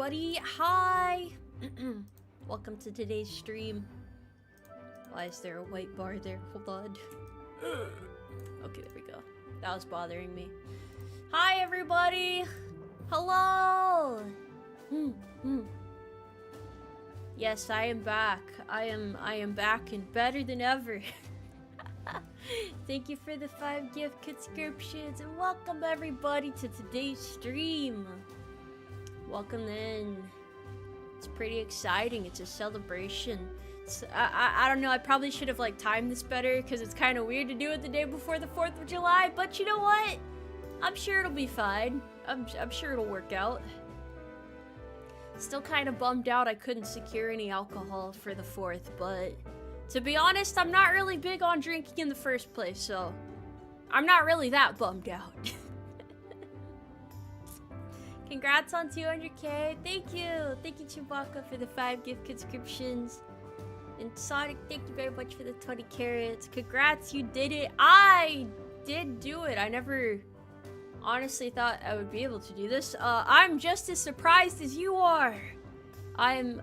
everybody. Hi. Welcome to today's stream. Why is there a white bar there? Hold on. Okay, there we go. That was bothering me. Hi, everybody. Hello. Yes, I am back. I am back and better than ever. Thank you for the 5 gift subscriptions and welcome everybody to today's stream. Welcome in. It's pretty exciting. It's a celebration. I don't know. I probably should have like timed this better because it's kind of weird to do it the day before the 4th of July. But you know what? I'm sure it'll be fine. I'm sure it'll work out. Still kind of bummed out I couldn't secure any alcohol for the 4th, but to be honest, I'm not really big on drinking in the first place, so I'm not really that bummed out. Congrats on 200k. Thank you. Thank you, Chewbacca, for the 5 gift subscriptions. And Sonic, thank you very much for the 20 carrots. Congrats, you did it. I did do it. I never honestly thought I would be able to do this. I'm just as surprised as you are. I'm...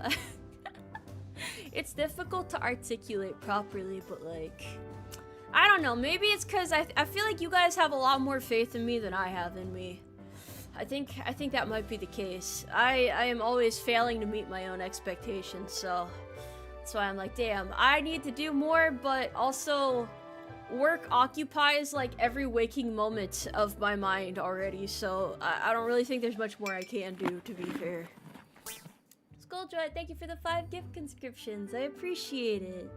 It's difficult to articulate properly, but like... I don't know, maybe it's because I feel like you guys have a lot more faith in me than I have in me. I think that might be the case. I am always failing to meet my own expectations, so... That's why I'm like, damn, I need to do more, but also... Work occupies like every waking moment of my mind already, so I don't really think there's much more I can do, to be fair. Skulljoy, thank you for the 5 gift subscriptions. I appreciate it.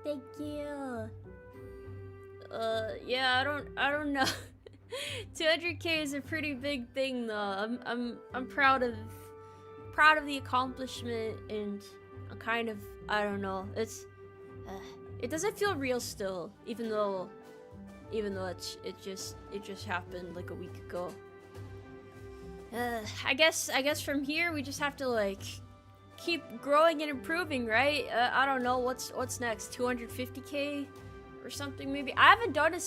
Thank you. Yeah, I don't know. 200k is a pretty big thing, though. I'm proud of the accomplishment, and I'm kind of, I don't know. It doesn't feel real still, even though it just happened like a week ago. I guess from here we just have to like keep growing and improving, right? I don't know what's next. 250k or something maybe. I haven't done a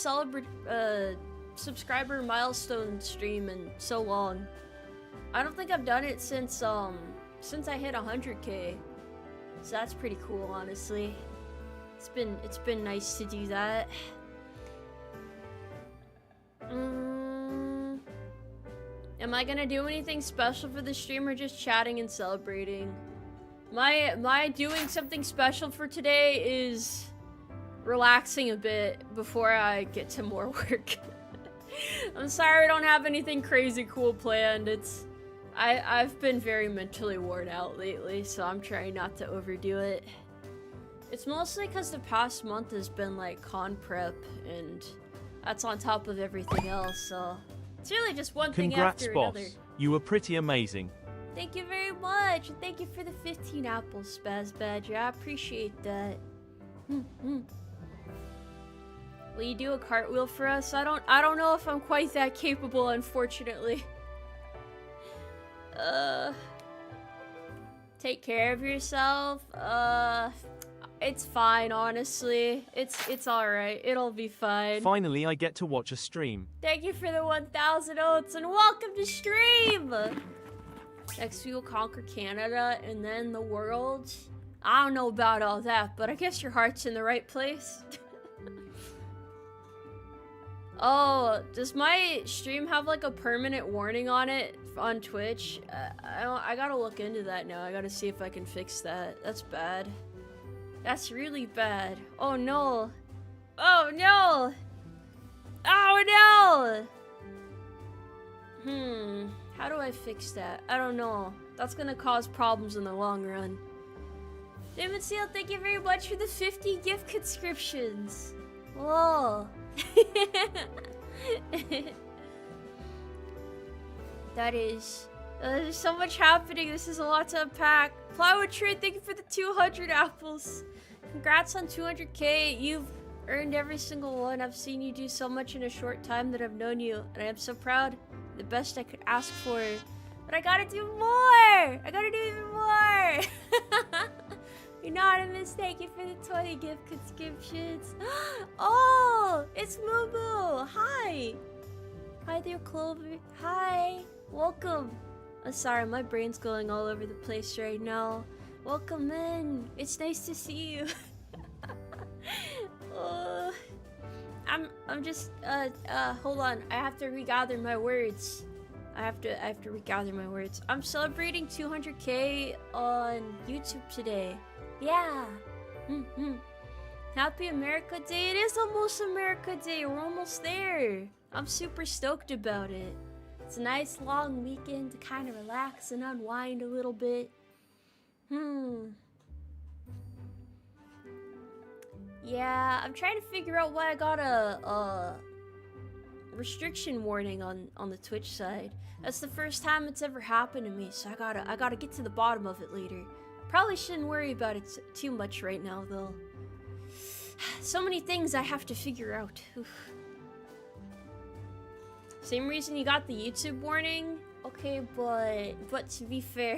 subscriber milestone stream in so long. I don't think I've done it since I hit 100k. So that's pretty cool, honestly. It's been nice to do that. Am I gonna do anything special for the stream or just chatting and celebrating? My doing something special for today is relaxing a bit before I get to more work. I'm sorry I don't have anything crazy cool planned. I've been very mentally worn out lately, so I'm trying not to overdo it. It's mostly because the past month has been like con prep, and that's on top of everything else, so it's really just one thing after another. Congrats, boss. You were pretty amazing. Thank you very much, and thank you for the 15 apples, Spaz Badger. I appreciate that. Will you do a cartwheel for us? I don't know if I'm quite that capable, unfortunately. Take care of yourself. It's fine, honestly. It's alright. It'll be fine. Finally, I get to watch a stream. Thank you for the 1,000 oats and welcome to stream! Next we will conquer Canada and then the world. I don't know about all that, but I guess your heart's in the right place. Oh, does my stream have like a permanent warning on it on Twitch? I gotta look into that now. I gotta see if I can fix that. That's bad. That's really bad. Oh no. Oh no. Oh no. How do I fix that? I don't know. That's gonna cause problems in the long run. David Seal, thank you very much for the 50 gift subscriptions. Whoa. There's so much happening. This is a lot to unpack. Plywood Trade, thank you for the 200 apples. Congrats on 200k. You've earned every single one. I've seen you do so much in a short time that I've known you, and I am so proud. The best I could ask for. But I gotta do more! I gotta do even more! Anonymous, thank you for the 20 gift subscriptions. Oh, it's Moo Moo. Hi. Hi there, Clover. Hi. Welcome. I'm sorry, my brain's going all over the place right now. Welcome in. It's nice to see you. I'm just hold on. I have to regather my words. I have to regather my words. I'm celebrating 200K on YouTube today. Yeah. Happy America Day. It is almost America Day. We're almost there. I'm super stoked about it. It's a nice long weekend to kind of relax and unwind a little bit. Yeah, I'm trying to figure out why I got a restriction warning on the Twitch side. That's the first time it's ever happened to me, so I gotta get to the bottom of it later. Probably shouldn't worry about it too much right now, though. So many things I have to figure out. Oof. Same reason you got the YouTube warning? Okay, but to be fair,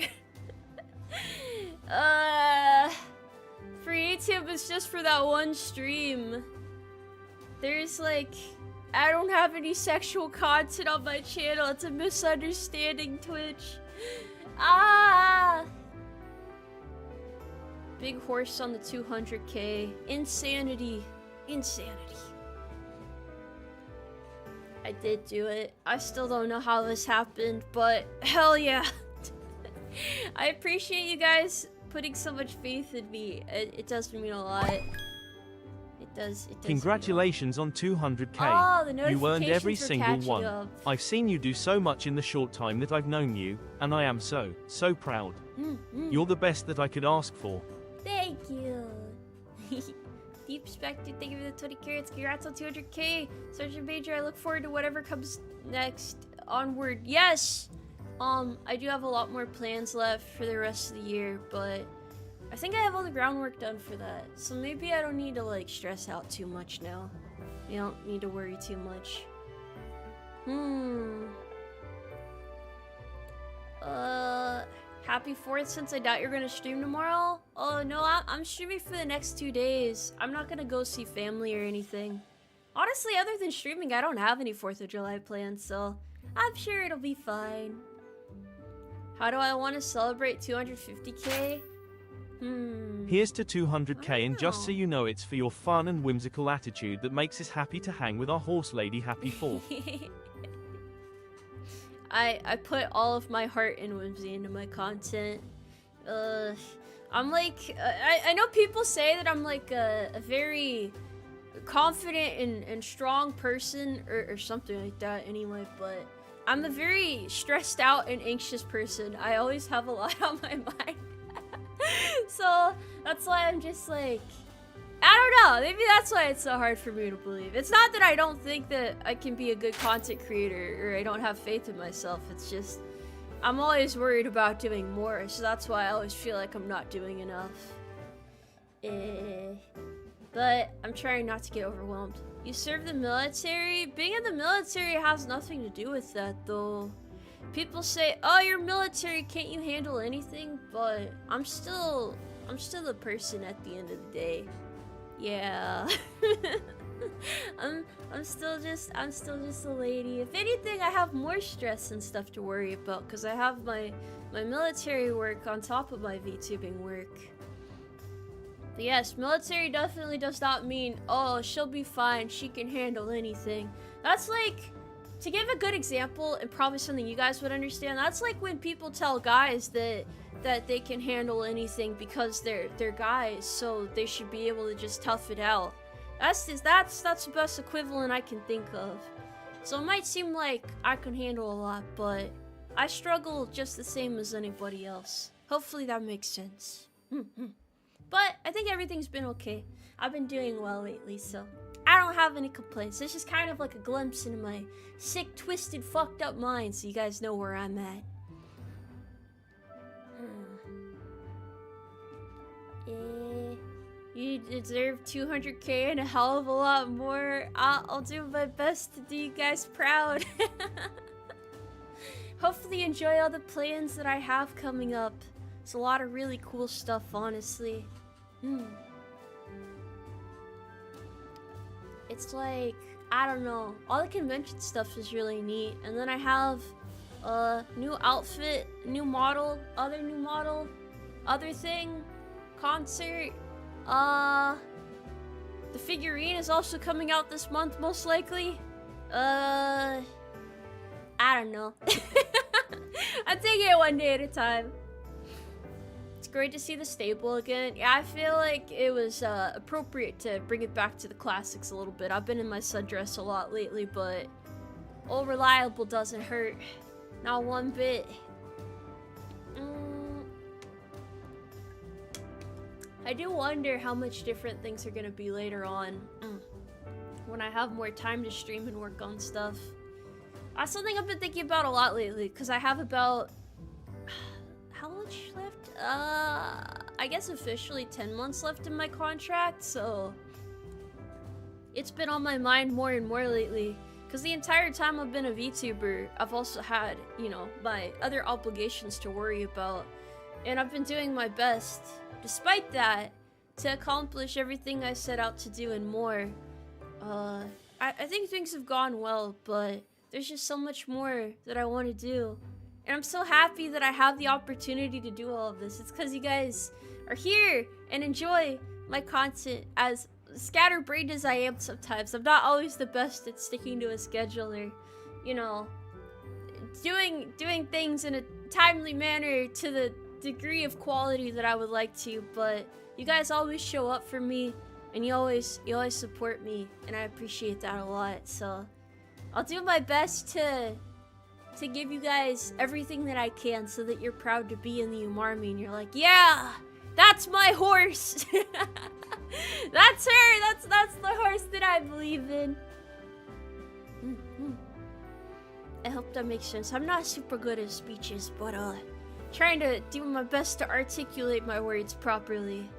for YouTube, it's just for that one stream. There's like, I don't have any sexual content on my channel. It's a misunderstanding, Twitch. Big horse on the 200K. Insanity. Insanity. I did do it. I still don't know how this happened, but hell yeah. I appreciate you guys putting so much faith in me. It does mean a lot. It does. Congratulations on 200K. Oh, the you earned every notifications were single catching one. up. I've seen you do so much in the short time that I've known you, and I am so proud. You're the best that I could ask for. Thank you. Deep Spectre, thank you for the 20 carats. Congrats on 200K. Sergeant Major, I look forward to whatever comes next. Onward. Yes! I do have a lot more plans left for the rest of the year, but I think I have all the groundwork done for that. So maybe I don't need to, like, stress out too much now. You don't need to worry too much. Happy 4th, since I doubt you're gonna stream tomorrow. Oh, no, I'm streaming for the next 2 days. I'm not gonna go see family or anything. Honestly, other than streaming, I don't have any 4th of July plans, so I'm sure it'll be fine. How do I want to celebrate 250K? Here's to 200K, and just so you know, it's for your fun and whimsical attitude that makes us happy to hang with our horse lady. Happy 4th. I put all of my heart and whimsy into my content. I'm like, I know people say that I'm like a very confident and strong person or something like that anyway, but I'm a very stressed out and anxious person. I always have a lot on my mind. So that's why I'm just like, I don't know, maybe that's why it's so hard for me to believe. It's not that I don't think that I can be a good content creator or I don't have faith in myself. It's just, I'm always worried about doing more, so that's why I always feel like I'm not doing enough. But I'm trying not to get overwhelmed. You serve the military? Being in the military has nothing to do with that, though. People say, oh, you're military, can't you handle anything? But I'm still a person at the end of the day. Yeah. I'm still just a lady. If anything, I have more stress and stuff to worry about because I have my military work on top of my VTubing work. But yes, military definitely does not mean, oh, she'll be fine, she can handle anything. That's like, to give a good example, and probably something you guys would understand, that's like when people tell guys that they can handle anything because they're guys, so they should be able to just tough it out. That's the best equivalent I can think of. So it might seem like I can handle a lot, but I struggle just the same as anybody else. Hopefully that makes sense. But I think everything's been okay. I've been doing well lately, so I don't have any complaints. This is kind of like a glimpse into my sick, twisted, fucked up mind, so you guys know where I'm at. You deserve 200K and a hell of a lot more. I'll do my best to do you guys proud. Hopefully you enjoy all the plans that I have coming up. It's a lot of really cool stuff, honestly. It's like, I don't know, all the convention stuff is really neat, and then I have New outfit, new model, other thing, concert. The figurine is also coming out this month, most likely. I don't know. I'm taking it one day at a time. It's great to see the stable again. Yeah, I feel like it was appropriate to bring it back to the classics a little bit. I've been in my sundress a lot lately, but old reliable doesn't hurt. Not one bit. I do wonder how much different things are gonna be later on. When I have more time to stream and work on stuff. That's something I've been thinking about a lot lately, because I have about... how much left? I guess officially 10 months left in my contract, so... it's been on my mind more and more lately. Because the entire time I've been a VTuber, I've also had, you know, my other obligations to worry about. And I've been doing my best, despite that, to accomplish everything I set out to do and more. I think things have gone well, but there's just so much more that I want to do. And I'm so happy that I have the opportunity to do all of this. It's because you guys are here and enjoy my content. As scatterbrained as I am sometimes, I'm not always the best at sticking to a schedule or, you know, doing things in a timely manner to the degree of quality that I would like to, but you guys always show up for me and you always support me, and I appreciate that a lot. So I'll do my best to give you guys everything that I can so that you're proud to be in the Umarmy and you're like, yeah, that's my horse. That's her. That's the horse that I believe in. I hope that makes sense. I'm not super good at speeches, but trying to do my best to articulate my words properly.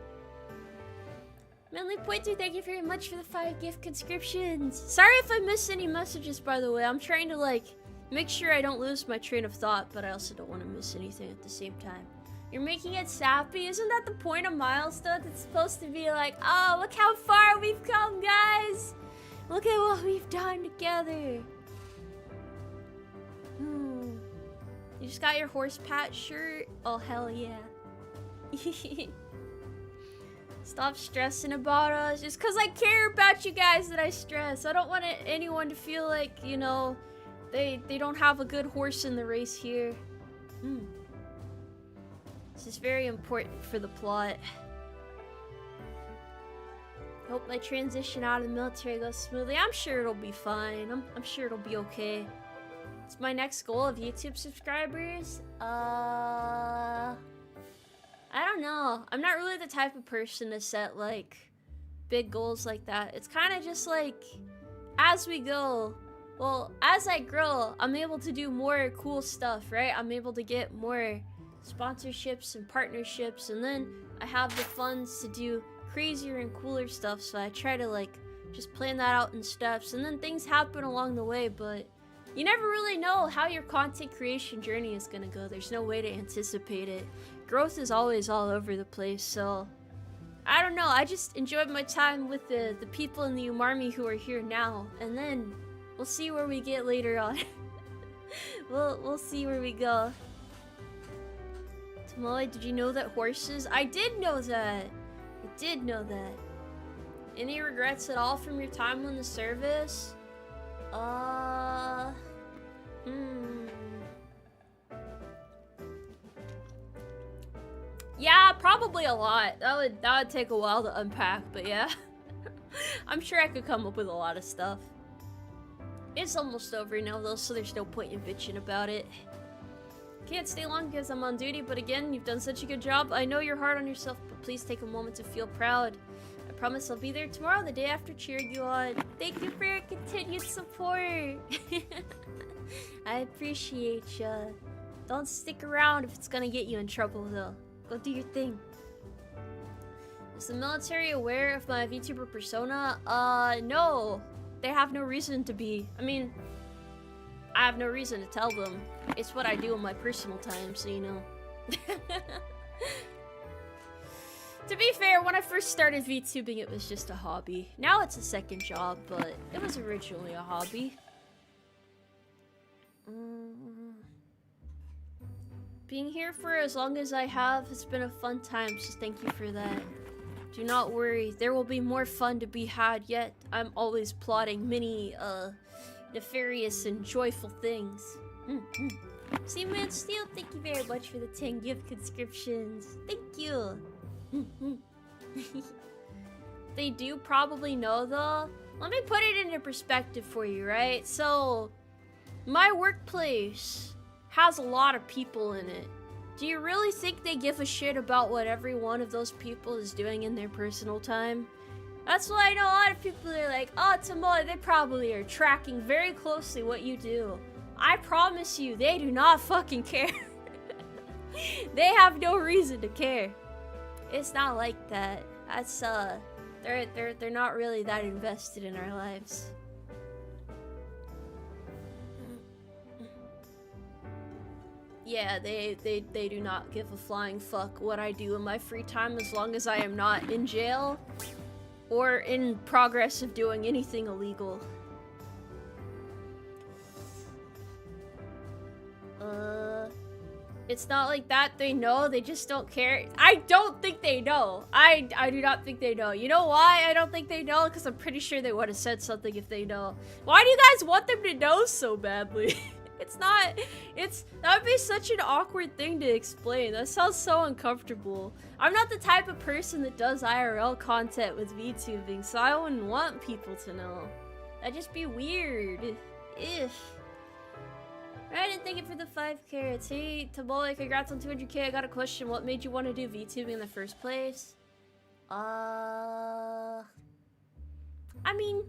Manly Pointer, thank you very much for the 5 gift conscriptions. Sorry if I missed any messages, by the way. I'm trying to, like, make sure I don't lose my train of thought, but I also don't want to miss anything at the same time. You're making it sappy? Isn't that the point of Milestone? It's supposed to be like, oh, look how far we've come, guys! Look at what we've done together. You just got your horse pat shirt? Oh, hell yeah. Stop stressing about us. It's because I care about you guys that I stress. I don't want anyone to feel like, you know, they don't have a good horse in the race here. This is very important for the plot. Hope my transition out of the military goes smoothly. I'm sure it'll be fine. I'm sure it'll be okay. It's my next goal of YouTube subscribers. I don't know. I'm not really the type of person to set, like, big goals like that. It's kind of just like, as we go, well, as I grow, I'm able to do more cool stuff, right? I'm able to get more sponsorships and partnerships, and then I have the funds to do crazier and cooler stuff, so I try to, like, just plan that out in steps, and then things happen along the way, but you never really know how your content creation journey is gonna go. There's no way to anticipate it. Growth is always all over the place, so I don't know. I just enjoyed my time with the people in the Umarmy who are here now, and then we'll see where we get later on. We'll see where we go. Tomoe, did you know that horses? I did know that. I did know that. Any regrets at all from your time on the service? Yeah, probably a lot. That would take a while to unpack, but yeah. I'm sure I could come up with a lot of stuff. It's almost over now though, so there's no point in bitching about it. Can't stay long because I'm on duty, but again, you've done such a good job. I know you're hard on yourself, but please take a moment to feel proud. I promise I'll be there tomorrow, the day after, cheering you on. Thank you for your continued support. I appreciate ya. Don't stick around if it's gonna get you in trouble though. Go do your thing. Is the military aware of my VTuber persona? No. They have no reason to be. I mean, I have no reason to tell them. It's what I do in my personal time, so you know. To be fair, when I first started VTubing, it was just a hobby. Now it's a second job, but it was originally a hobby. Being here for as long as I have has been a fun time, so thank you for that. Do not worry, there will be more fun to be had yet. I'm always plotting many, nefarious and joyful things. See, man, Steel, thank you very much for the 10 gift subscriptions. Thank you. They do probably know, though. Let me put it into perspective for you, right? So, my workplace has a lot of people in it. Do you really think they give a shit about what every one of those people is doing in their personal time? That's why I know a lot of people are like, oh, Tomoe, they probably are tracking very closely what you do. I promise you, they do not fucking care. They have no reason to care. It's not like that. That's, they're not really that invested in our lives. Yeah, they do not give a flying fuck what I do in my free time as long as I am not in jail or in progress of doing anything illegal. It's not like that. They know, they just don't care. I don't think they know. I do not think they know. You know why I don't think they know? Because I'm pretty sure they would have said something if they know. Why do you guys want them to know so badly? That would be such an awkward thing to explain. That sounds so uncomfortable. I'm not the type of person that does IRL content with VTubing, so I wouldn't want people to know. That'd just be weird. Ugh. Right, and thank you for the 5 carrots. Hey, Tomoe, congrats on 200k. I got a question. What made you want to do VTubing in the first place? I mean,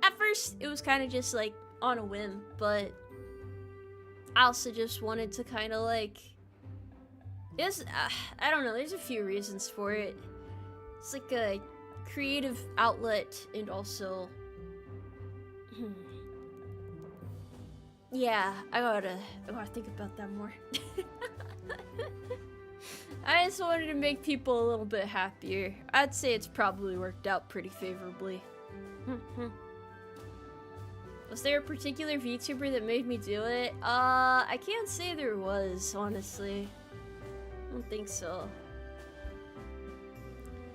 at first, it was kind of just, like, on a whim, but I also just wanted to kind of, like, I don't know, there's a few reasons for it. It's like a creative outlet, and also, yeah, I gotta think about that more. I just wanted to make people a little bit happier. I'd say it's probably worked out pretty favorably. Was there a particular VTuber that made me do it? I can't say there was, honestly. I don't think so.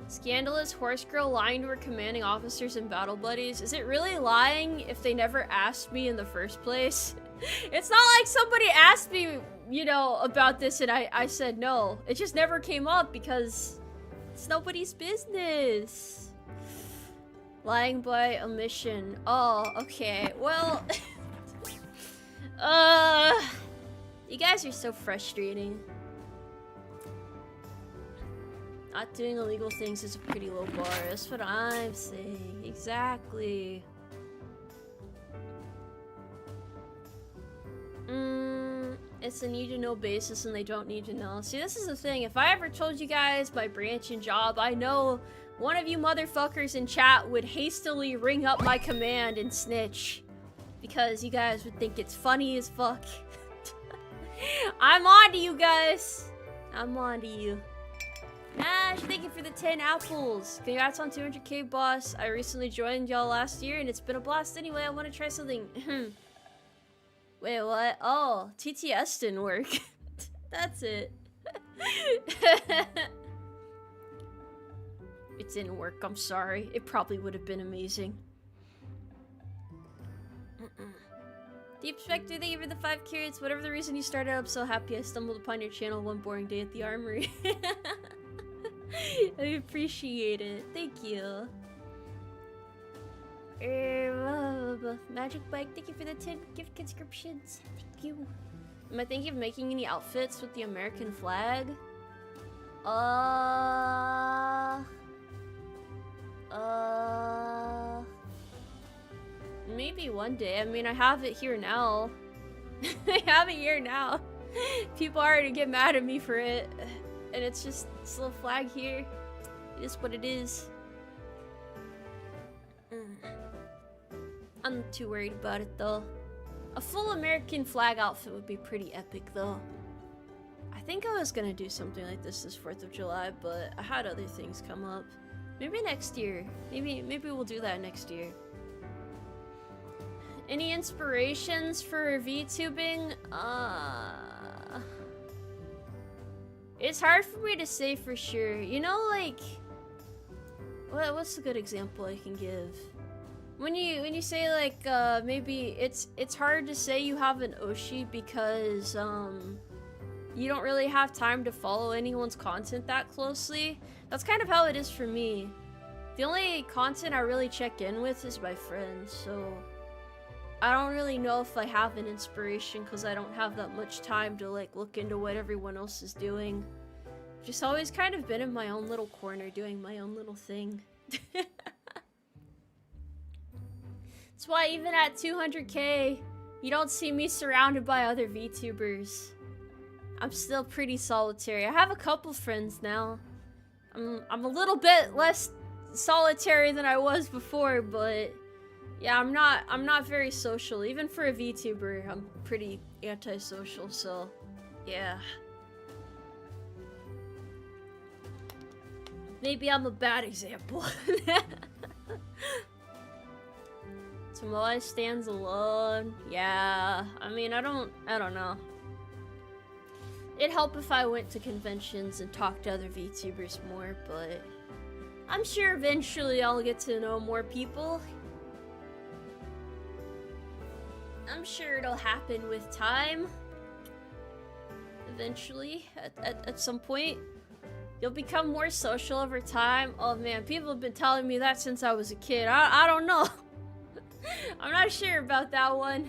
Scandalous horse girl lying to her commanding officers and battle buddies. Is it really lying if they never asked me in the first place? It's not like somebody asked me, you know, about this and I said no. It just never came up because it's nobody's business. Lying by omission. Oh, okay. Well, you guys are so frustrating. Not doing illegal things is a pretty low bar. That's what I'm saying. Exactly. It's a need-to-know basis and they don't need to know. See, this is the thing. If I ever told you guys my branch and job, I know one of you motherfuckers in chat would hastily ring up my command and snitch. Because you guys would think it's funny as fuck. I'm on to you guys. I'm on to you. Nash, thank you for the 10 apples. Congrats on 200k, boss. I recently joined y'all last year and it's been a blast anyway. I want to try something. Wait, what? Oh, TTS didn't work. That's it. It didn't work, I'm sorry. It probably would have been amazing. Deep Spectre, thank you for the 5 carrots. Whatever the reason you started, I'm so happy I stumbled upon your channel one boring day at the armory. I appreciate it. Thank you. Magic Bike, thank you for the 10 gift subscriptions. Thank you. Am I thinking of making any outfits with the American flag? Maybe one day. I mean, I have it here now. I have it here now. People already get mad at me for it. And it's just this little flag here. It is what it is. I'm not too worried about it though. A full American flag outfit would be pretty epic though. I think I was gonna do something like this 4th of July, but I had other things come up. Maybe next year. Maybe we'll do that next year. Any inspirations for VTubing? It's hard for me to say for sure. You know, like, what's a good example I can give? When you say like maybe it's hard to say you have an Oshi because you don't really have time to follow anyone's content that closely. That's kind of how it is for me. The only content I really check in with is my friends, so I don't really know if I have an inspiration because I don't have that much time to like look into what everyone else is doing. Just always kind of been in my own little corner doing my own little thing. That's why even at 200k, you don't see me surrounded by other VTubers. I'm still pretty solitary. I have a couple friends now. I'm a little bit less solitary than I was before, but yeah, I'm not very social. Even for a VTuber, I'm pretty antisocial, so yeah. Maybe I'm a bad example. Tomoe stands alone. Yeah, I mean, I don't know. It'd help if I went to conventions and talked to other VTubers more, but I'm sure eventually I'll get to know more people. I'm sure it'll happen with time. Eventually, at some point. You'll become more social over time. Oh man, people have been telling me that since I was a kid. I don't know. I'm not sure about that one.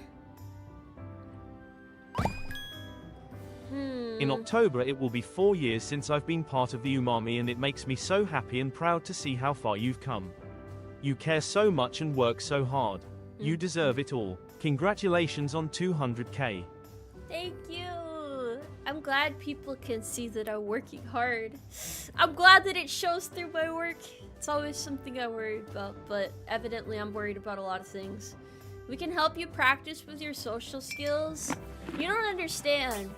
In October it will be 4 years since I've been part of the Umarmy, and it makes me so happy and proud to see how far you've come. You care so much and work so hard. You deserve it all. Congratulations on 200k. Thank you. I'm glad people can see that I'm working hard. I'm glad that it shows through my work. It's always something I worry about, but evidently I'm worried about a lot of things. We can help you practice with your social skills. You don't understand.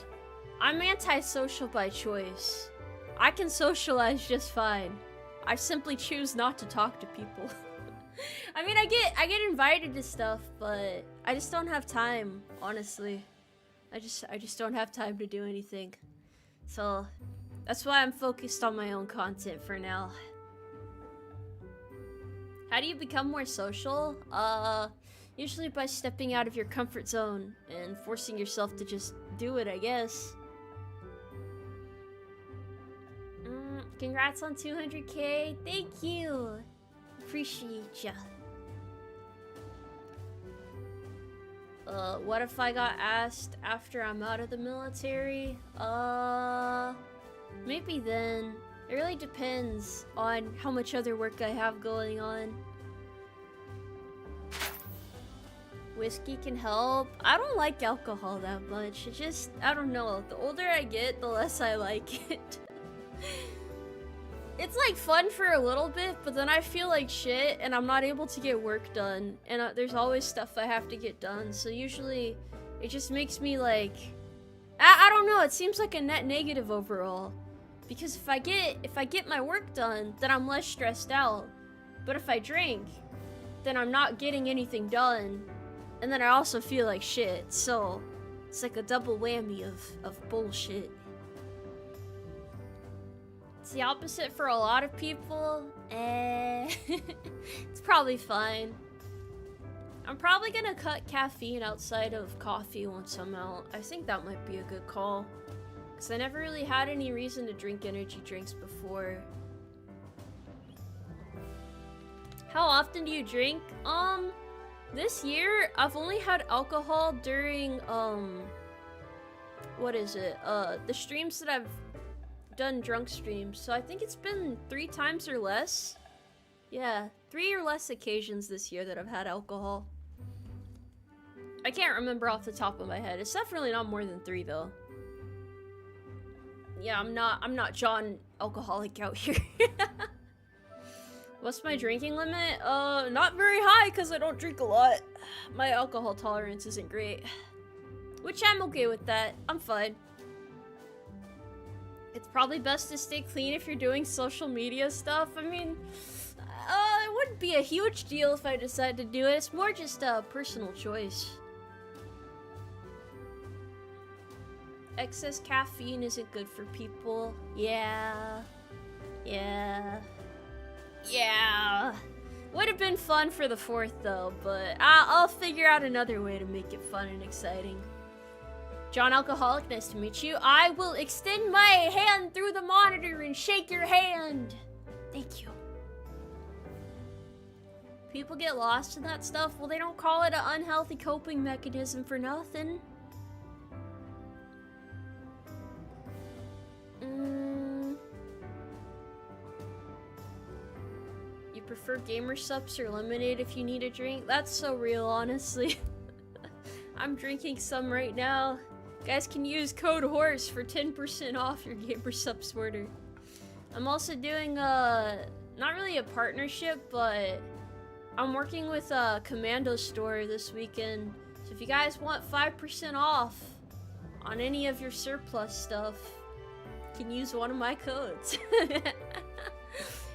I'm antisocial by choice. I can socialize just fine. I simply choose not to talk to people. I mean, I get invited to stuff, but I just don't have time, honestly. I just don't have time to do anything. So that's why I'm focused on my own content for now. How do you become more social? Usually by stepping out of your comfort zone and forcing yourself to just do it, I guess. Congrats on 200k. Thank you. Appreciate ya. What if I got asked after I'm out of the military? Maybe then. It really depends on how much other work I have going on. Whiskey can help. I don't like alcohol that much. It just, I don't know. The older I get, the less I like it. It's like fun for a little bit, but then I feel like shit and I'm not able to get work done. And there's always stuff I have to get done. So usually it just makes me like, I don't know, it seems like a net negative overall. Because if I get my work done, then I'm less stressed out. But if I drink, then I'm not getting anything done. And then I also feel like shit. So it's like a double whammy of bullshit. It's the opposite for a lot of people. It's probably fine. I'm probably gonna cut caffeine outside of coffee once I'm out. I think that might be a good call. Because I never really had any reason to drink energy drinks before. How often do you drink? This year, I've only had alcohol during, what is it? The streams that I've done drunk streams. So I think it's been 3 times or less. Yeah, 3 or less occasions this year that I've had alcohol. I can't remember off the top of my head. It's definitely not more than 3 though. Yeah, I'm not John alcoholic out here. What's my drinking limit? Not very high because I don't drink a lot. My alcohol tolerance isn't great. Which I'm okay with that. I'm fine. It's probably best to stay clean if you're doing social media stuff. I mean, it wouldn't be a huge deal if I decided to do it. It's more just a personal choice. excess caffeine isn't good for people. Yeah. Would have been fun for the 4th though, but I'll figure out another way to make it fun and exciting. John Alcoholic, nice to meet you. I will extend my hand through the monitor and shake your hand. Thank you. People get lost in that stuff. Well, they don't call it an unhealthy coping mechanism for nothing. You prefer gamer subs or lemonade if you need a drink? That's so real, honestly. I'm drinking some right now. Guys can use code HORSE for 10% off your gamer subs order. I'm also doing not really a partnership, but I'm working with a Commando store this weekend. So if you guys want 5% off on any of your surplus stuff, you can use one of my codes.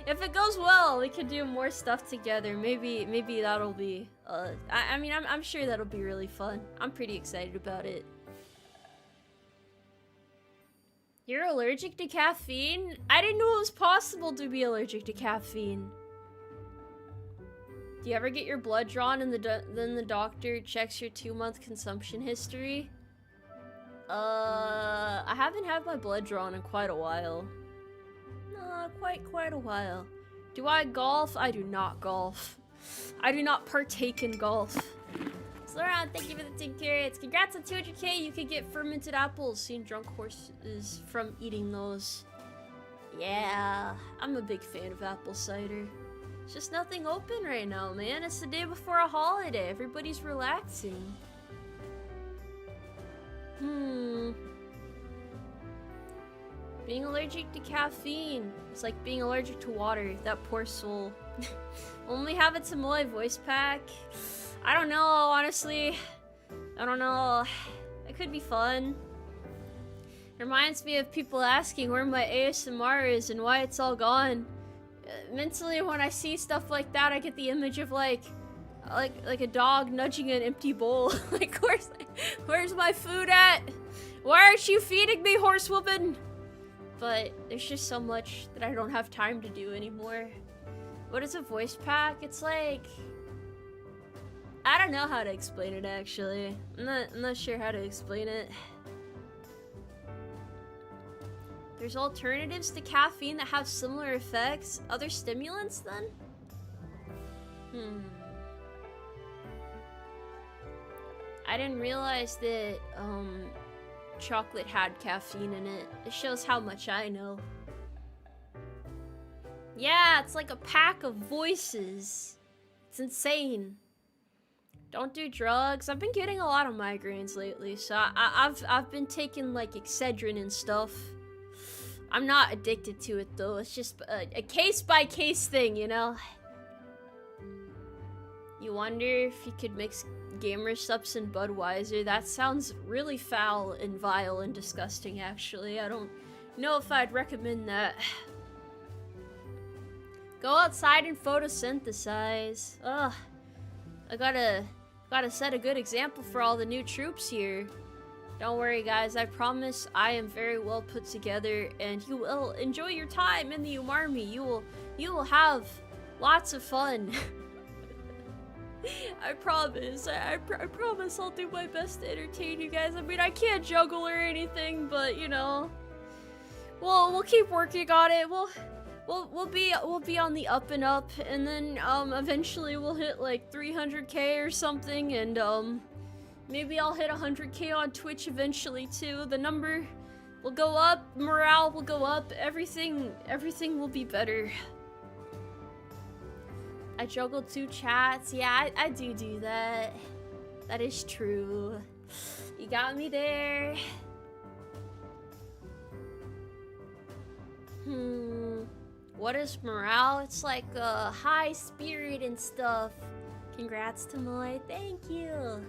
If it goes well, we can do more stuff together. Maybe that'll be I mean, I'm sure that'll be really fun. I'm pretty excited about it. You're allergic to caffeine? I didn't know it was possible to be allergic to caffeine. Do you ever get your blood drawn and then the doctor checks your 2-month consumption history? I haven't had my blood drawn in quite a while. Quite a while. Do I golf? I do not golf. I do not partake in golf. Sloran, thank you for the 10 carrots. Congrats on 200k. You could get fermented apples. Seen drunk horses from eating those. Yeah, I'm a big fan of apple cider. It's just nothing open right now, man. It's the day before a holiday. Everybody's relaxing. Being allergic to caffeine. It's like being allergic to water. That poor soul. Only have a Tomoe voice pack. I don't know, honestly. I don't know. It could be fun. It reminds me of people asking where my ASMR is and why it's all gone. Mentally, when I see stuff like that, I get the image of like a dog nudging an empty bowl. Like, where's my food at? Why aren't you feeding me, horsewoman? But there's just so much that I don't have time to do anymore. What is a voice pack? It's like, I don't know how to explain it actually. I'm not sure how to explain it. There's alternatives to caffeine that have similar effects. Other stimulants then? I didn't realize that chocolate had caffeine in it. It shows how much I know. Yeah, it's like a pack of voices. It's insane. Don't do drugs. I've been getting a lot of migraines lately, so I've been taking like Excedrin and stuff. I'm not addicted to it though. It's just a case-by-case thing, you know? You wonder if you could mix gamer subs and Budweiser. That sounds really foul and vile and disgusting, actually. I don't know if I'd recommend that. Go outside and photosynthesize. Ugh. I gotta set a good example for all the new troops here. Don't worry, guys. I promise I am very well put together, and you will enjoy your time in the Umarmy. You will have lots of fun. I promise. I promise I'll do my best to entertain you guys. I mean, I can't juggle or anything, but you know, we'll keep working on it. We'll be on the up and up, and then eventually we'll hit like 300k or something, and maybe I'll hit 100k on Twitch eventually too. The number will go up, morale will go up, everything will be better. I juggle 2 chats. Yeah, I do that. That is true. You got me there. What is morale? It's like high spirit and stuff. Congrats, Tomoe. Thank you.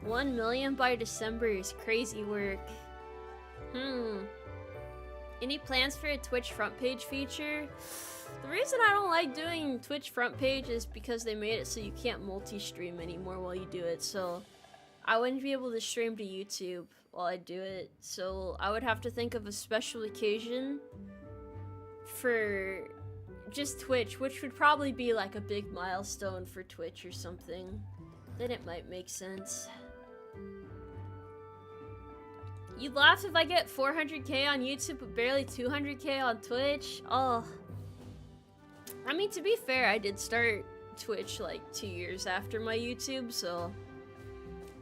1 million by December is crazy work. Any plans for a Twitch front page feature? The reason I don't like doing Twitch front page is because they made it so you can't multi-stream anymore while you do it, so I wouldn't be able to stream to YouTube while I do it, so I would have to think of a special occasion for just Twitch, which would probably be like a big milestone for Twitch or something. Then it might make sense. You'd laugh if I get 400k on YouTube but barely 200k on Twitch? Oh. I mean, to be fair, I did start Twitch like 2 years after my YouTube, so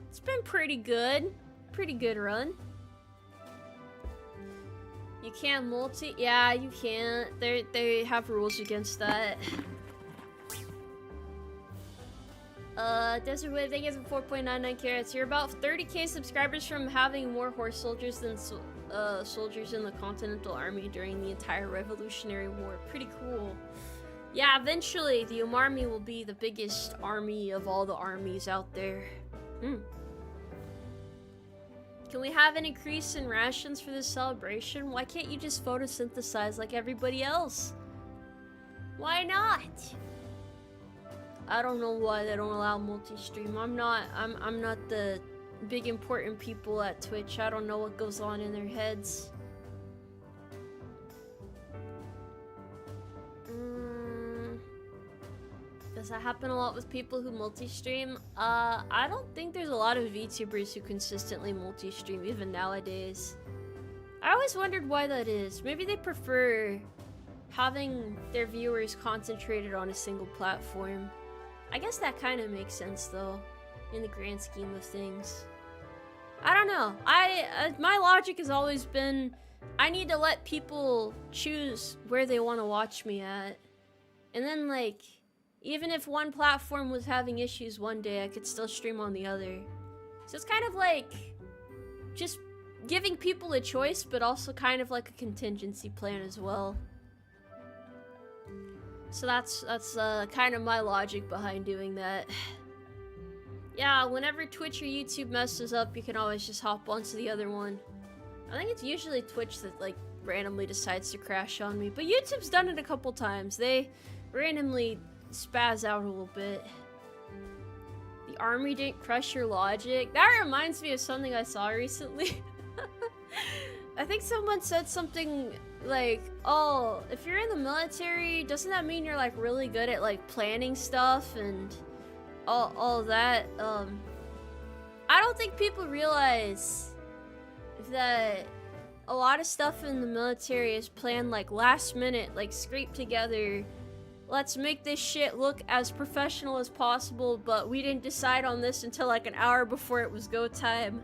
it's been pretty good. Pretty good run. You can't multi? Yeah, you can't. They have rules against that. Desert Wave, they give 4.99 carats. You're about 30k subscribers from having more horse soldiers than soldiers in the Continental Army during the entire Revolutionary War. Pretty cool. Yeah, eventually the Umarmy will be the biggest army of all the armies out there. Can we have an increase in rations for this celebration? Why can't you just photosynthesize like everybody else? Why not? I don't know why they don't allow multi-stream. I'm not the big important people at Twitch. I don't know what goes on in their heads. Does that happen a lot with people who multi-stream? I don't think there's a lot of VTubers who consistently multi-stream, even nowadays. I always wondered why that is. Maybe they prefer having their viewers concentrated on a single platform. I guess that kind of makes sense, though, in the grand scheme of things. I don't know. My logic has always been, I need to let people choose where they want to watch me at. And then, like, even if one platform was having issues one day, I could still stream on the other. So it's kind of like just giving people a choice, but also kind of like a contingency plan as well. So that's kind of my logic behind doing that. Yeah, whenever Twitch or YouTube messes up, you can always just hop onto the other one. I think it's usually Twitch that like randomly decides to crash on me, but YouTube's done it a couple times. They randomly spaz out a little bit. The army didn't crush your logic. That reminds me of something I saw recently. I think someone said something like, oh, if you're in the military, doesn't that mean you're like really good at like planning stuff and all that? I don't think people realize that a lot of stuff in the military is planned like last minute, like scraped together. Let's make this shit look as professional as possible, but we didn't decide on this until like an hour before it was go time.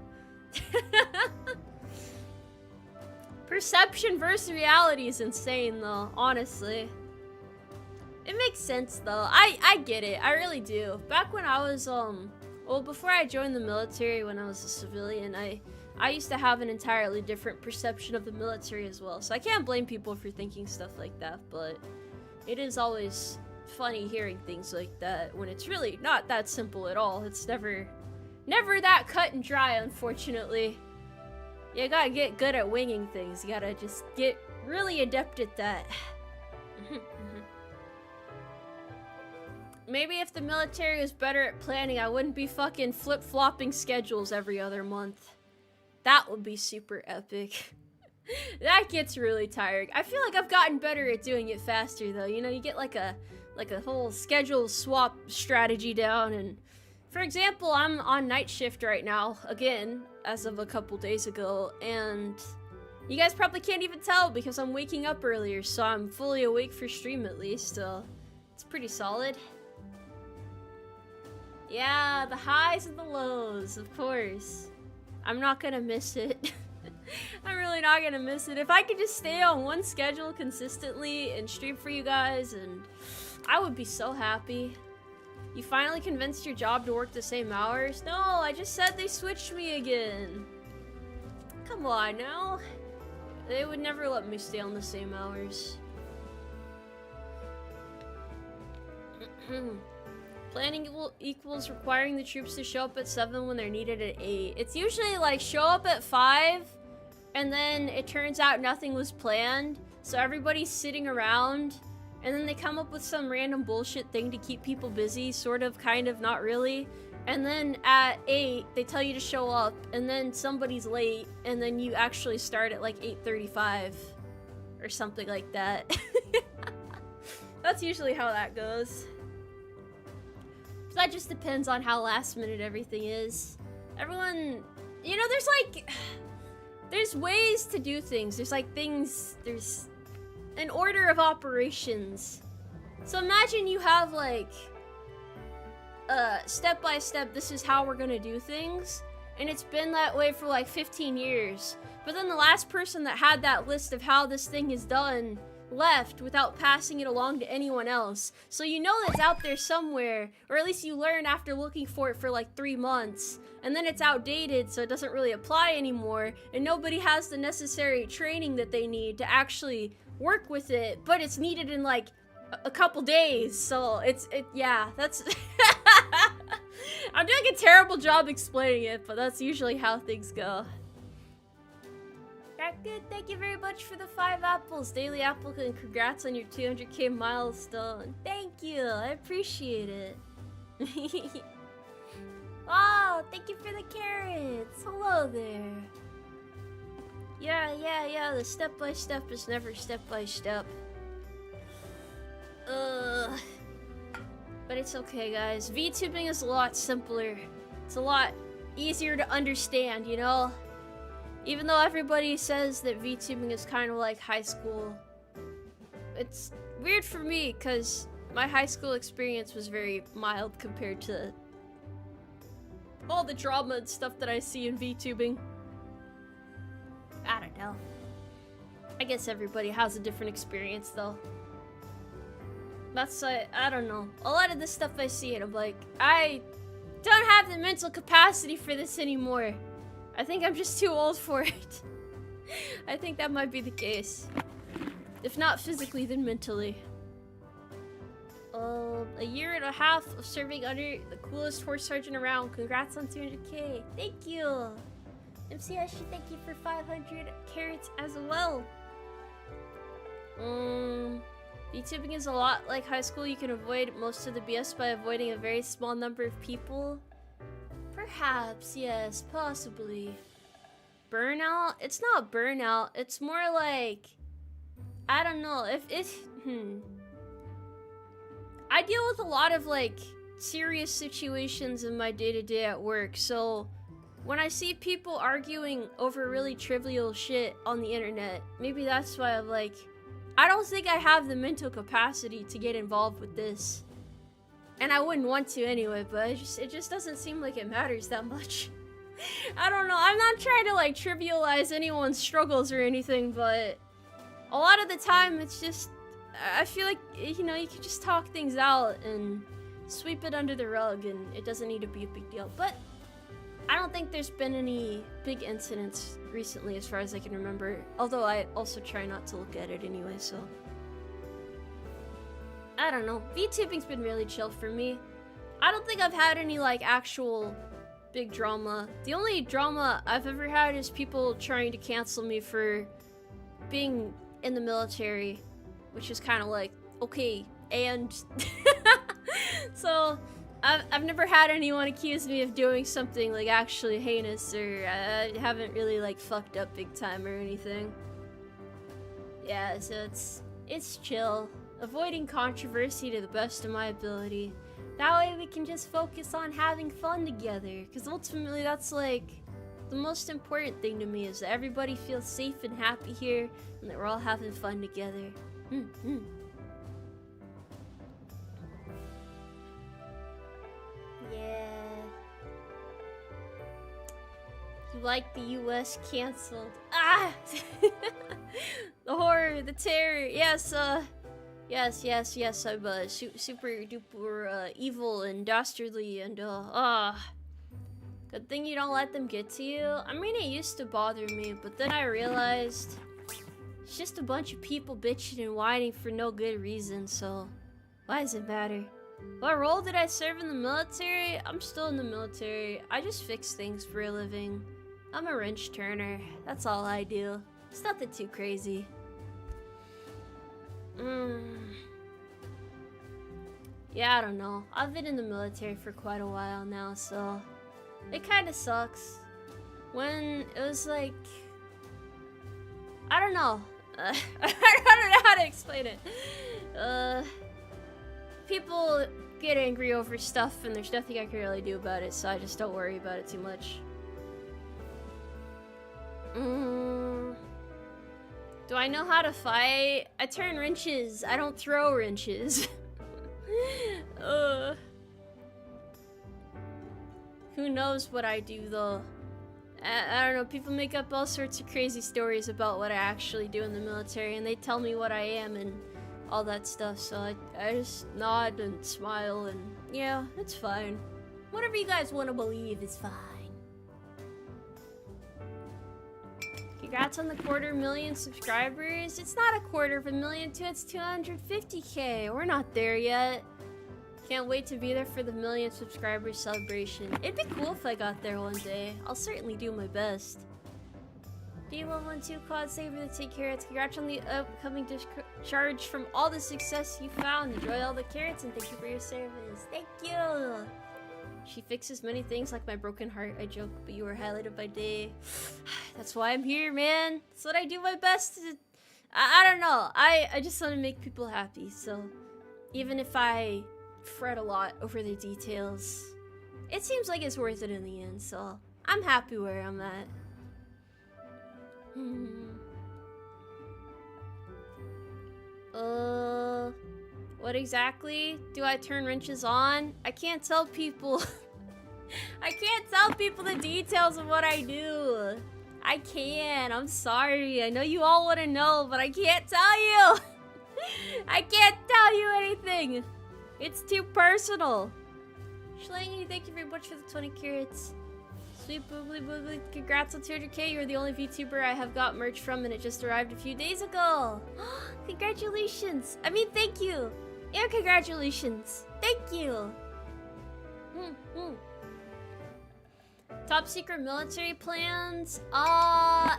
Perception versus reality is insane, though, honestly. It makes sense, though. I get it. I really do. Back when I was, well, before I joined the military, when I was a civilian, I used to have an entirely different perception of the military as well. So I can't blame people for thinking stuff like that, but it is always funny hearing things like that when it's really not that simple at all. It's never that cut and dry, unfortunately. You gotta get good at winging things. You gotta just get really adept at that. Maybe if the military was better at planning, I wouldn't be fucking flip-flopping schedules every other month. That would be super epic. That gets really tiring. I feel like I've gotten better at doing it faster, though. You know, you get like a whole schedule swap strategy down, and for example, I'm on night shift right now, again, as of a couple days ago, and you guys probably can't even tell because I'm waking up earlier, so I'm fully awake for stream at least, so it's pretty solid. Yeah, the highs and the lows, of course. I'm not gonna miss it. I'm really not gonna miss it. If I could just stay on one schedule consistently and stream for you guys, and I would be so happy. You finally convinced your job to work the same hours? No, I just said they switched me again. Come on now. They would never let me stay on the same hours. Planning equals requiring the troops to show up at 7 when they're needed at 8. It's usually like show up at 5 and then it turns out nothing was planned, so everybody's sitting around. And then they come up with some random bullshit thing to keep people busy, sort of, kind of, not really. and then at 8 they tell you to show up, and then somebody's late, and then you actually start at like 8:35 or something like that. That's usually how that goes. So that just depends on how last minute everything is. Everyone, you know, there's ways to do things. There's an order of operations. So imagine you have like step by step, this is how we're gonna do things, and it's been that way for like 15 years. But then the last person that had that list of how this thing is done left without passing it along to anyone else. So you know it's out there somewhere, or at least you learn after looking for it for like 3 months, and then it's outdated, so it doesn't really apply anymore, and nobody has the necessary training that they need to actually work with it, but it's needed in like a couple days, so yeah, that's I'm doing a terrible job explaining it, but that's usually how things go. That good. Thank you very much for the 5 apples, Daily Apple, and congrats on your 200k milestone. Thank you, I appreciate it. Oh, thank you for the carrots. Hello there. Yeah, the step by step is never step by step. But it's okay, guys. VTubing is a lot simpler. It's a lot easier to understand, you know? Even though everybody says that VTubing is kind of like high school, it's weird for me because my high school experience was very mild compared to all the drama and stuff that I see in VTubing. I don't know. I guess everybody has a different experience though. That's I don't know. A lot of the stuff I see and I'm like, I don't have the mental capacity for this anymore. I think I'm just too old for it. I think that might be the case. If not physically, then mentally. A year and a half of serving under the coolest horse sergeant around. Congrats on 200k. Thank you. MC Ashi, thank you for 500 carrots as well. VTubing is a lot like high school. You can avoid most of the BS by avoiding a very small number of people. Perhaps, yes, possibly. Burnout? It's not burnout. It's more like, I don't know, I deal with a lot of like serious situations in my day-to-day at work, so when I see people arguing over really trivial shit on the internet, maybe that's why I'm like, I don't think I have the mental capacity to get involved with this. And I wouldn't want to anyway, but it just doesn't seem like it matters that much. I don't know, I'm not trying to like trivialize anyone's struggles or anything, but a lot of the time it's just, I feel like, you know, you can just talk things out and sweep it under the rug and it doesn't need to be a big deal. But I don't think there's been any big incidents recently as far as I can remember, although I also try not to look at it anyway, so. I don't know, VTubing's been really chill for me. I don't think I've had any like actual big drama. The only drama I've ever had is people trying to cancel me for being in the military, which is kind of like, okay, and so I've never had anyone accuse me of doing something like actually heinous, or I haven't really like fucked up big time or anything. Yeah, so it's chill. Avoiding controversy to the best of my ability. That way we can just focus on having fun together, because ultimately that's like the most important thing to me, is that everybody feels safe and happy here and that we're all having fun together. Yeah. You like the US canceled. Ah! The horror, the terror. Yes, Yes, I'm super duper evil and dastardly and good thing you don't let them get to you. I mean, it used to bother me, but then I realized it's just a bunch of people bitching and whining for no good reason, so why does it matter? What role did I serve in the military? I'm still in the military. I just fix things for a living. I'm a wrench turner. That's all I do. It's nothing too crazy. Yeah, I don't know. I've been in the military for quite a while now, so it kind of sucks. When it was like, I don't know. I don't know how to explain it. People get angry over stuff, and there's nothing I can really do about it, so I just don't worry about it too much. Do I know how to fight? I turn wrenches. I don't throw wrenches. Who knows what I do, though? I don't know, people make up all sorts of crazy stories about what I actually do in the military, and they tell me what I am and all that stuff, so I just nod and smile, and yeah, it's fine. Whatever you guys want to believe is fine. Congrats on the 250,000 subscribers. It's not 250,000 too, it's 250K. We're not there yet. Can't wait to be there for the 1,000,000 subscribers celebration. It'd be cool if I got there one day. I'll certainly do my best. D112 Quad Saver to take carrots. Congrats on the upcoming discharge from all the success you found. Enjoy all the carrots and thank you for your service. Thank you. She fixes many things like my broken heart. I joke, but you were highlighted by day. That's why I'm here, man. That's what I do my best to... I don't know. I just want to make people happy. So even if I fret a lot over the details, it seems like it's worth it in the end. So I'm happy where I'm at. What exactly do I turn wrenches on? I can't tell people. I can't tell people the details of what I do. I can't. I'm sorry. I know you all want to know, but I can't tell you. I can't tell you anything. It's too personal. Schlangy, thank you very much for the 20 carrots. Sweet boobly boobly, congrats on 200K. You're the only VTuber I have got merch from, and it just arrived a few days ago. Congratulations. I mean, thank you. And congratulations. Thank you. Top secret military plans?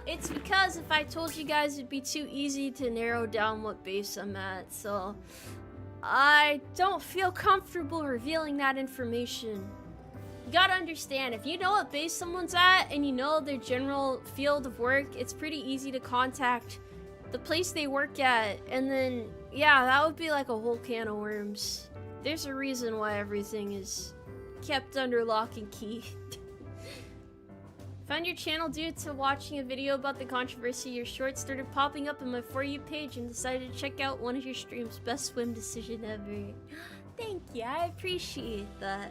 It's because if I told you guys, it'd be too easy to narrow down what base I'm at, so I don't feel comfortable revealing that information. You gotta understand, if you know what base someone's at and you know their general field of work, it's pretty easy to contact the place they work at, and then, yeah, that would be like a whole can of worms. There's a reason why everything is kept under lock and key. Found your channel due to watching a video about the controversy. Your shorts started popping up on my For You page and decided to check out one of your streams. Best swim decision ever. Thank you, I appreciate that.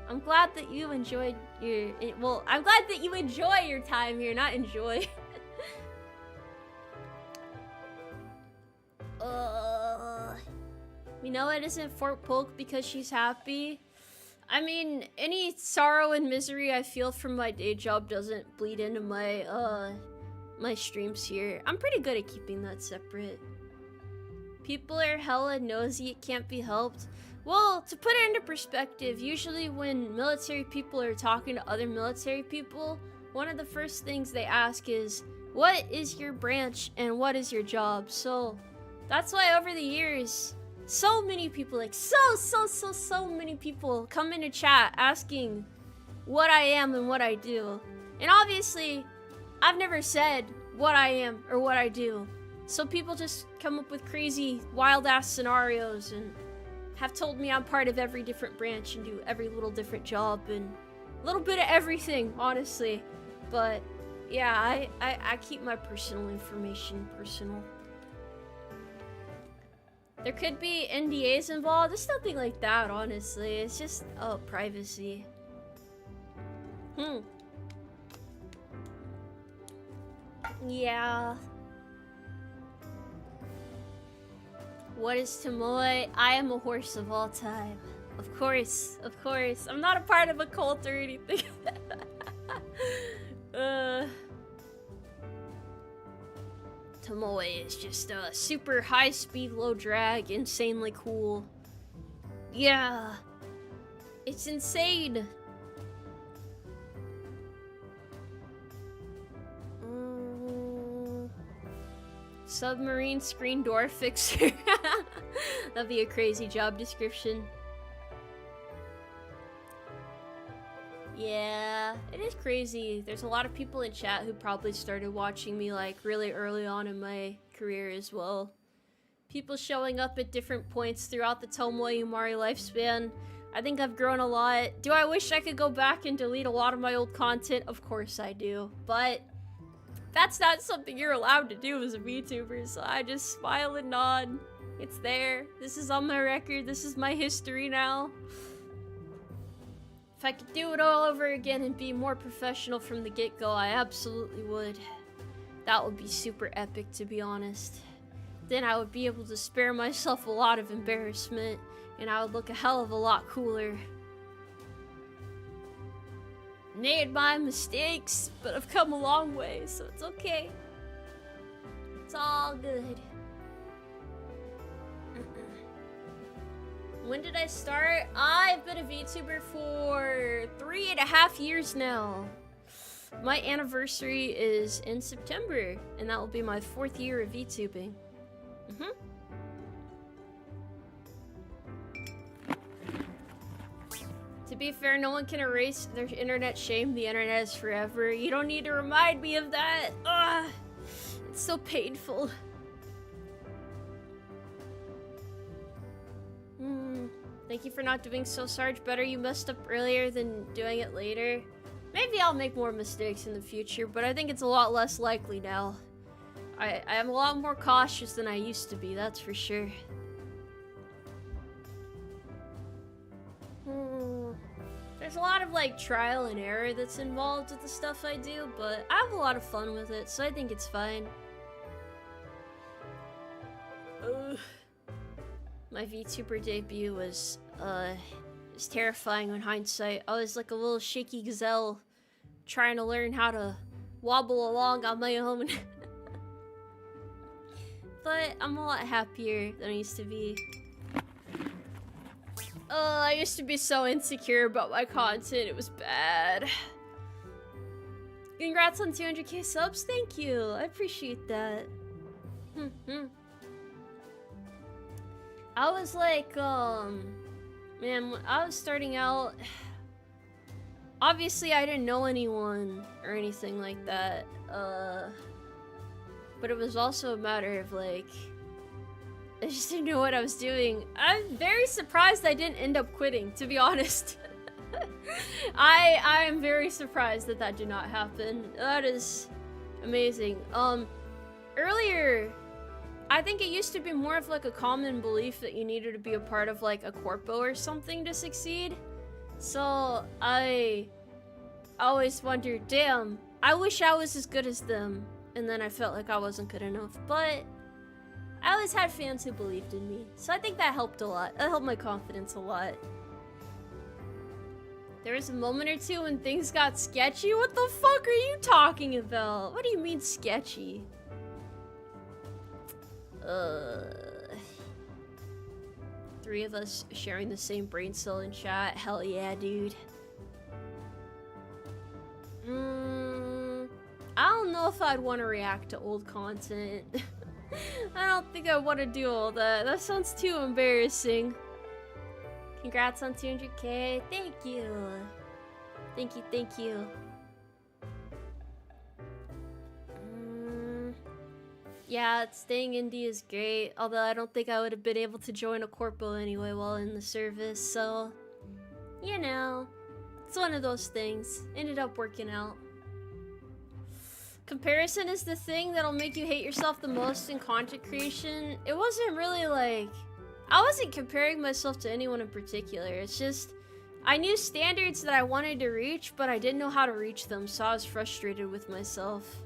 I'm glad that you enjoyed your... Well, I'm glad that you enjoy your time here, not enjoy. You know it isn't Fort Polk because she's happy. I mean, any sorrow and misery I feel from my day job doesn't bleed into my, my streams here. I'm pretty good at keeping that separate. People are hella nosy, it can't be helped. Well, to put it into perspective, usually when military people are talking to other military people, one of the first things they ask is, what is your branch and what is your job? So that's why over the years, so many people, like so many people come into chat asking what I am and what I do. And obviously, I've never said what I am or what I do. So people just come up with crazy, wild-ass scenarios and have told me I'm part of every different branch and do every little different job and a little bit of everything, honestly. But yeah, I keep my personal information personal. There could be NDAs involved. There's nothing like that, honestly. It's just, privacy. Yeah. What is Tomoe? I am a horse of all time. Of course, of course. I'm not a part of a cult or anything. Tomoe is just a super high speed, low drag, insanely cool. Yeah. It's insane. Submarine screen door fixer. That'd be a crazy job description. Yeah, it is crazy. There's a lot of people in chat who probably started watching me like really early on in my career as well. People showing up at different points throughout the Tomoe Umari lifespan. I think I've grown a lot. Do I wish I could go back and delete a lot of my old content? Of course I do, but that's not something you're allowed to do as a VTuber, so I just smile and nod. It's there. This is on my record. This is my history now. If I could do it all over again and be more professional from the get-go, I absolutely would. That would be super epic, to be honest. Then I would be able to spare myself a lot of embarrassment, and I would look a hell of a lot cooler. Made my mistakes, but I've come a long way, so it's okay. It's all good. When did I start? I've been a VTuber for 3.5 years now. My anniversary is in September, and that will be my 4th year of VTubing. To be fair, no one can erase their internet shame. The internet is forever. You don't need to remind me of that. Ugh, it's so painful. Thank you for not doing so, Sarge. Better you messed up earlier than doing it later. Maybe I'll make more mistakes in the future, but I think it's a lot less likely now. I am a lot more cautious than I used to be, that's for sure. There's a lot of like trial and error that's involved with the stuff I do, but I have a lot of fun with it, so I think it's fine. My VTuber debut was terrifying in hindsight. I was like a little shaky gazelle trying to learn how to wobble along on my own. But I'm a lot happier than I used to be. I used to be so insecure about my content, it was bad. Congrats on 200k subs, thank you, I appreciate that. I was like, man, when I was starting out, obviously I didn't know anyone or anything like that, but it was also a matter of like, I just didn't know what I was doing. I'm very surprised I didn't end up quitting, to be honest. I am very surprised that that did not happen. That is amazing. Earlier, I think it used to be more of like a common belief that you needed to be a part of like a corpo or something to succeed. So I always wondered, damn, I wish I was as good as them. And then I felt like I wasn't good enough. But I always had fans who believed in me. So I think that helped a lot. That helped my confidence a lot. There was a moment or two when things got sketchy. What the fuck are you talking about? What do you mean sketchy? 3 of us sharing the same brain cell in chat. Hell yeah, dude. I don't know if I'd want to react to old content. I don't think I want to do all that. That sounds too embarrassing. Congrats on 200k. Thank you. Thank you, thank you. Yeah, staying indie is great, although I don't think I would have been able to join a corpo anyway while in the service, so, you know, it's one of those things. Ended up working out. Comparison is the thing that'll make you hate yourself the most in content creation. It wasn't really like, I wasn't comparing myself to anyone in particular, it's just, I knew standards that I wanted to reach, but I didn't know how to reach them, so I was frustrated with myself.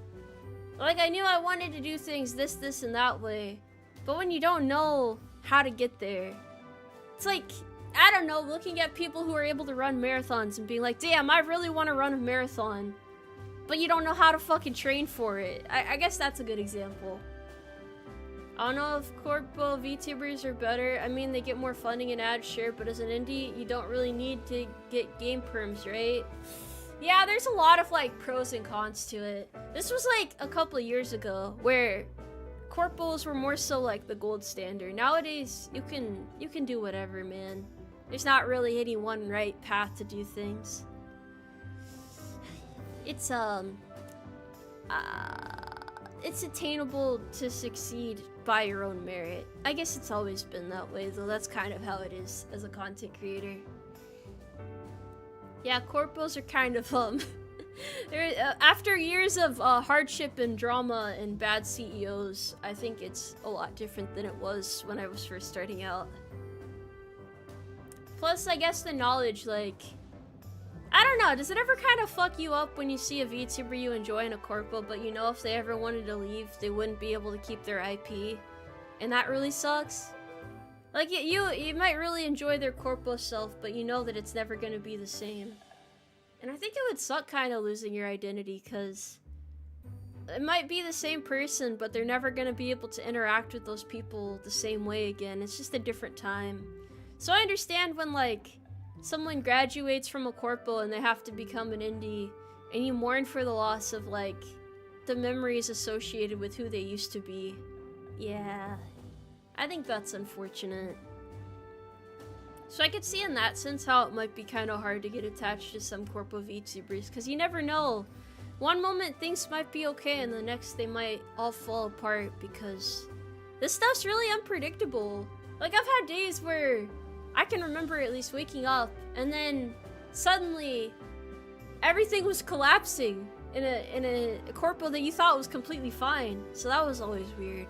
Like, I knew I wanted to do things this, and that way. But when you don't know how to get there, it's like, I don't know, looking at people who are able to run marathons and being like, damn, I really want to run a marathon. But you don't know how to fucking train for it. I guess that's a good example. I don't know if corpo VTubers are better. I mean, they get more funding and ads, sure, but as an indie, you don't really need to get game perms, right? Yeah, there's a lot of like pros and cons to it. This was like a couple of years ago where corpos were more so like the gold standard. Nowadays, you can do whatever, man. There's not really any one right path to do things. it's attainable to succeed by your own merit. I guess it's always been that way, though. That's kind of how it is as a content creator. Yeah, corpos are kind of, after years of hardship and drama and bad CEOs, I think it's a lot different than it was when I was first starting out. Plus, I guess the knowledge, like, I don't know, does it ever kind of fuck you up when you see a VTuber you enjoy in a corpo, but you know if they ever wanted to leave, they wouldn't be able to keep their IP? And that really sucks? Like, you might really enjoy their corpo self, but you know that it's never gonna be the same. And I think it would suck kind of losing your identity, because it might be the same person, but they're never gonna be able to interact with those people the same way again. It's just a different time. So I understand when, like, someone graduates from a corpo and they have to become an indie, and you mourn for the loss of, like, the memories associated with who they used to be. Yeah, I think that's unfortunate. So I could see in that sense how it might be kind of hard to get attached to some corpo VTubers, because you never know. One moment things might be okay, and the next they might all fall apart, because this stuff's really unpredictable. Like, I've had days where I can remember at least waking up, and then suddenly everything was collapsing in a corpo that you thought was completely fine. So that was always weird.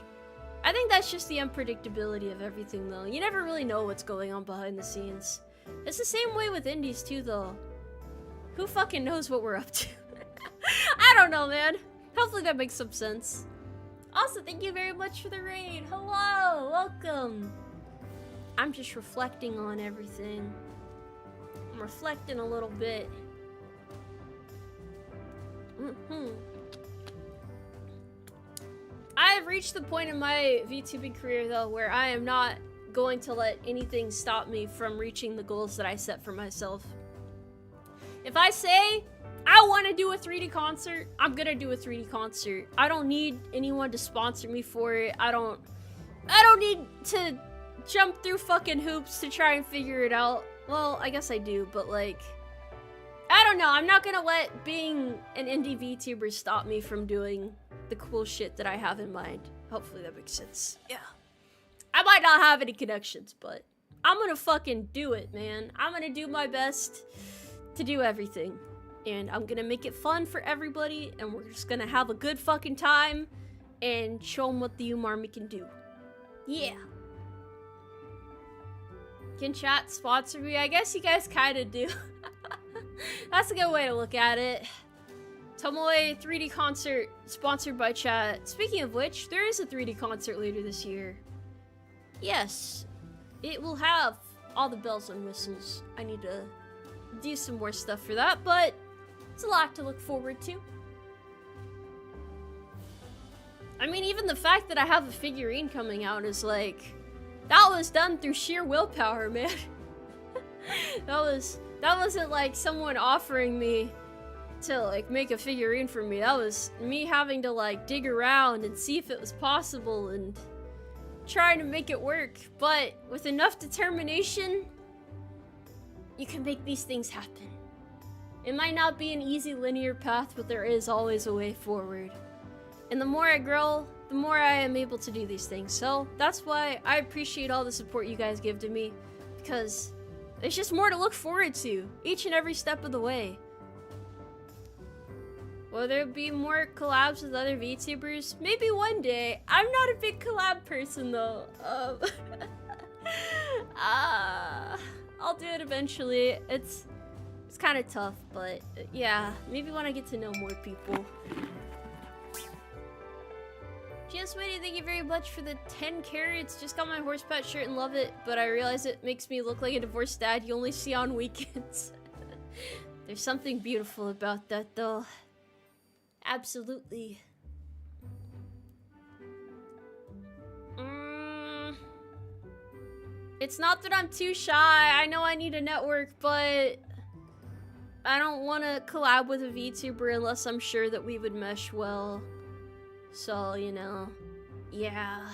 I think that's just the unpredictability of everything, though. You never really know what's going on behind the scenes. It's the same way with indies, too, though. Who fucking knows what we're up to? I don't know, man. Hopefully that makes some sense. Also, thank you very much for the raid. Hello, welcome. I'm just reflecting on everything. I'm reflecting a little bit. I have reached the point in my VTubing career, though, where I am not going to let anything stop me from reaching the goals that I set for myself. If I say I want to do a 3D concert, I'm gonna do a 3D concert. I don't need anyone to sponsor me for it. I don't need to jump through fucking hoops to try and figure it out. Well, I guess I do, but like, I don't know. I'm not gonna let being an indie VTuber stop me from doing the cool shit that I have in mind. Hopefully that makes sense. Yeah. I might not have any connections, but I'm gonna fucking do it, man. I'm gonna do my best to do everything. And I'm gonna make it fun for everybody, and we're just gonna have a good fucking time and show them what the Umarmy can do. Yeah. Can chat sponsor me? I guess you guys kinda do. That's a good way to look at it. Tomoe 3D concert sponsored by chat. Speaking of which, there is a 3D concert later this year. Yes, it will have all the bells and whistles. I need to do some more stuff for that, but it's a lot to look forward to. I mean, even the fact that I have a figurine coming out is like, that was done through sheer willpower, man. That wasn't like someone offering me to like make a figurine for me. That was me having to like dig around and see if it was possible and trying to make it work. But with enough determination, you can make these things happen. It might not be an easy linear path, but there is always a way forward. And the more I grow, the more I am able to do these things. So that's why I appreciate all the support you guys give to me, because there's just more to look forward to each and every step of the way. Will there be more collabs with other VTubers? Maybe one day. I'm not a big collab person, though. I'll do it eventually. It's kind of tough, but yeah, maybe when I get to know more people. Just waiting, thank you very much for the 10 carats. Just got my horse pet shirt and love it, but I realize it makes me look like a divorced dad you only see on weekends. There's something beautiful about that, though. Absolutely. It's not that I'm too shy. I know I need a network, but I don't want to collab with a VTuber unless I'm sure that we would mesh well. So, you know, yeah.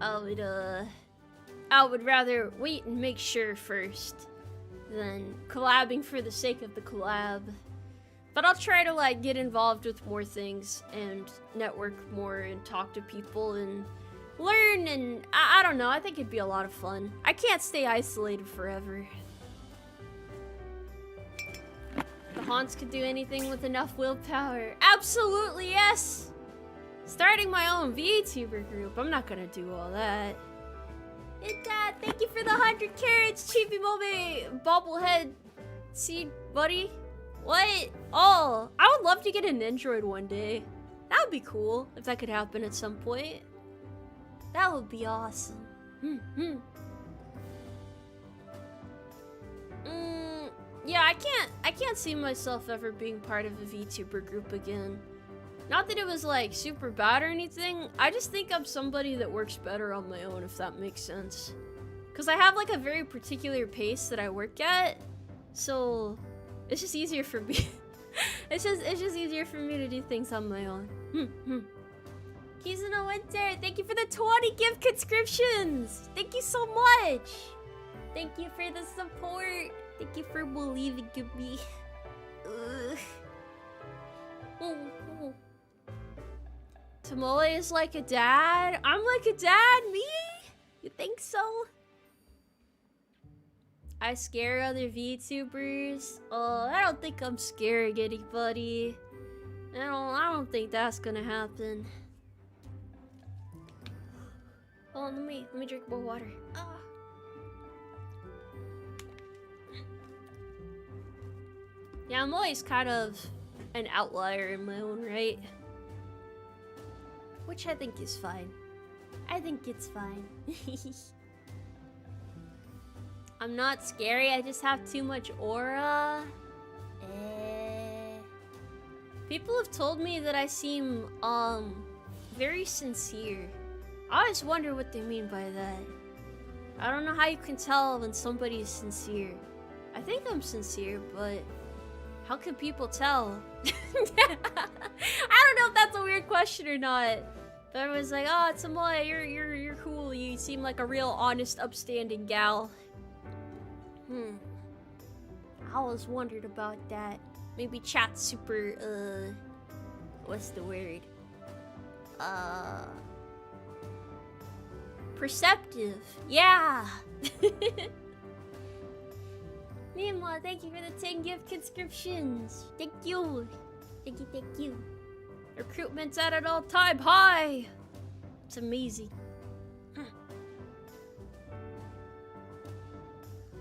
I would rather wait and make sure first than collabing for the sake of the collab. But I'll try to like get involved with more things and network more and talk to people and learn, and I don't know, I think it'd be a lot of fun. I can't stay isolated forever. The Haunts could do anything with enough willpower. Absolutely, yes! Starting my own VTuber group. I'm not gonna do all that. Hey Dad, thank you for the 100 carrots, Chibi Mobe bobblehead seed buddy. What? Oh, I would love to get an Android one day. That would be cool if that could happen at some point. That would be awesome. Yeah, I can't see myself ever being part of a VTuber group again. Not that it was like super bad or anything. I just think I'm somebody that works better on my own, if that makes sense. Cause I have like a very particular pace that I work at, so it's just easier for me. it's just easier for me to do things on my own. Kizuno Winter, thank you for the 20 gift conscriptions! Thank you so much! Thank you for the support! Thank you for believing in me. Tomoe is like a dad? I'm like a dad? Me? You think so? I scare other VTubers? Oh, I don't think I'm scaring anybody. I don't think that's gonna happen. Oh, let me drink more water. Yeah, I'm always kind of an outlier in my own right. Which I think is fine. I think it's fine. I'm not scary, I just have too much aura. People have told me that I seem, very sincere. I always wonder what they mean by that. I don't know how you can tell when somebody is sincere. I think I'm sincere, but how can people tell? I don't know if that's a weird question or not. But everyone's like, oh, Tomoe, you're cool. You seem like a real honest, upstanding gal. I always wondered about that. Maybe chat super, what's the word? Perceptive. Yeah. Mima, thank you for the 10 gift conscriptions. Thank you. Thank you, thank you. Recruitment's at an all-time high. It's amazing.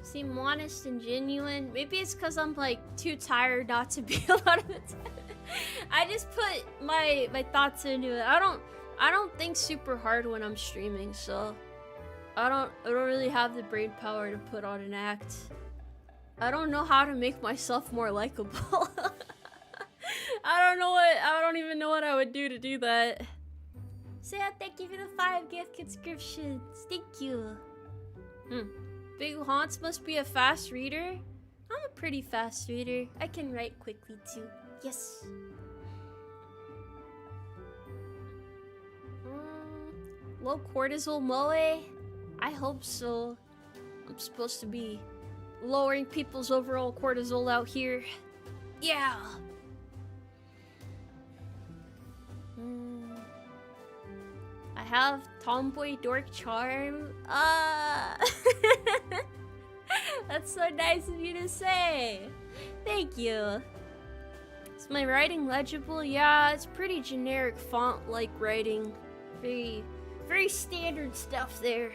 Seem honest and genuine. Maybe it's because I'm like too tired not to be a lot of the time. I just put my thoughts into it. I don't think super hard when I'm streaming, so I don't really have the brain power to put on an act. I don't know how to make myself more likable. I don't even know what I would do to do that. Saya, thank you for the 5 gift conscriptions. Thank you. Big Haunts must be a fast reader. I'm a pretty fast reader. I can write quickly too. Yes. Low cortisol moe? I hope so. I'm supposed to be lowering people's overall cortisol out here. Yeah. I have tomboy dork charm. That's so nice of you to say. Thank you. Is my writing legible? Yeah, it's pretty generic font-like writing. Very standard stuff there.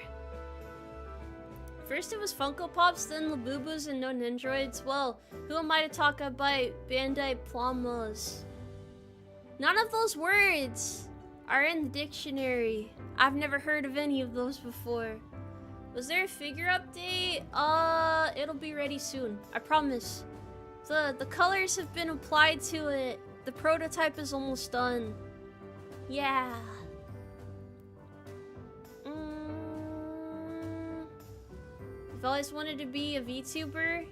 First it was Funko Pops, then Labubus and no Nendroids. Well, who am I to talk about Bandai Plamos? None of those words are in the dictionary. I've never heard of any of those before. Was there a figure update? It'll be ready soon. I promise. The colors have been applied to it. The prototype is almost done. Yeah. I've always wanted to be a VTuber.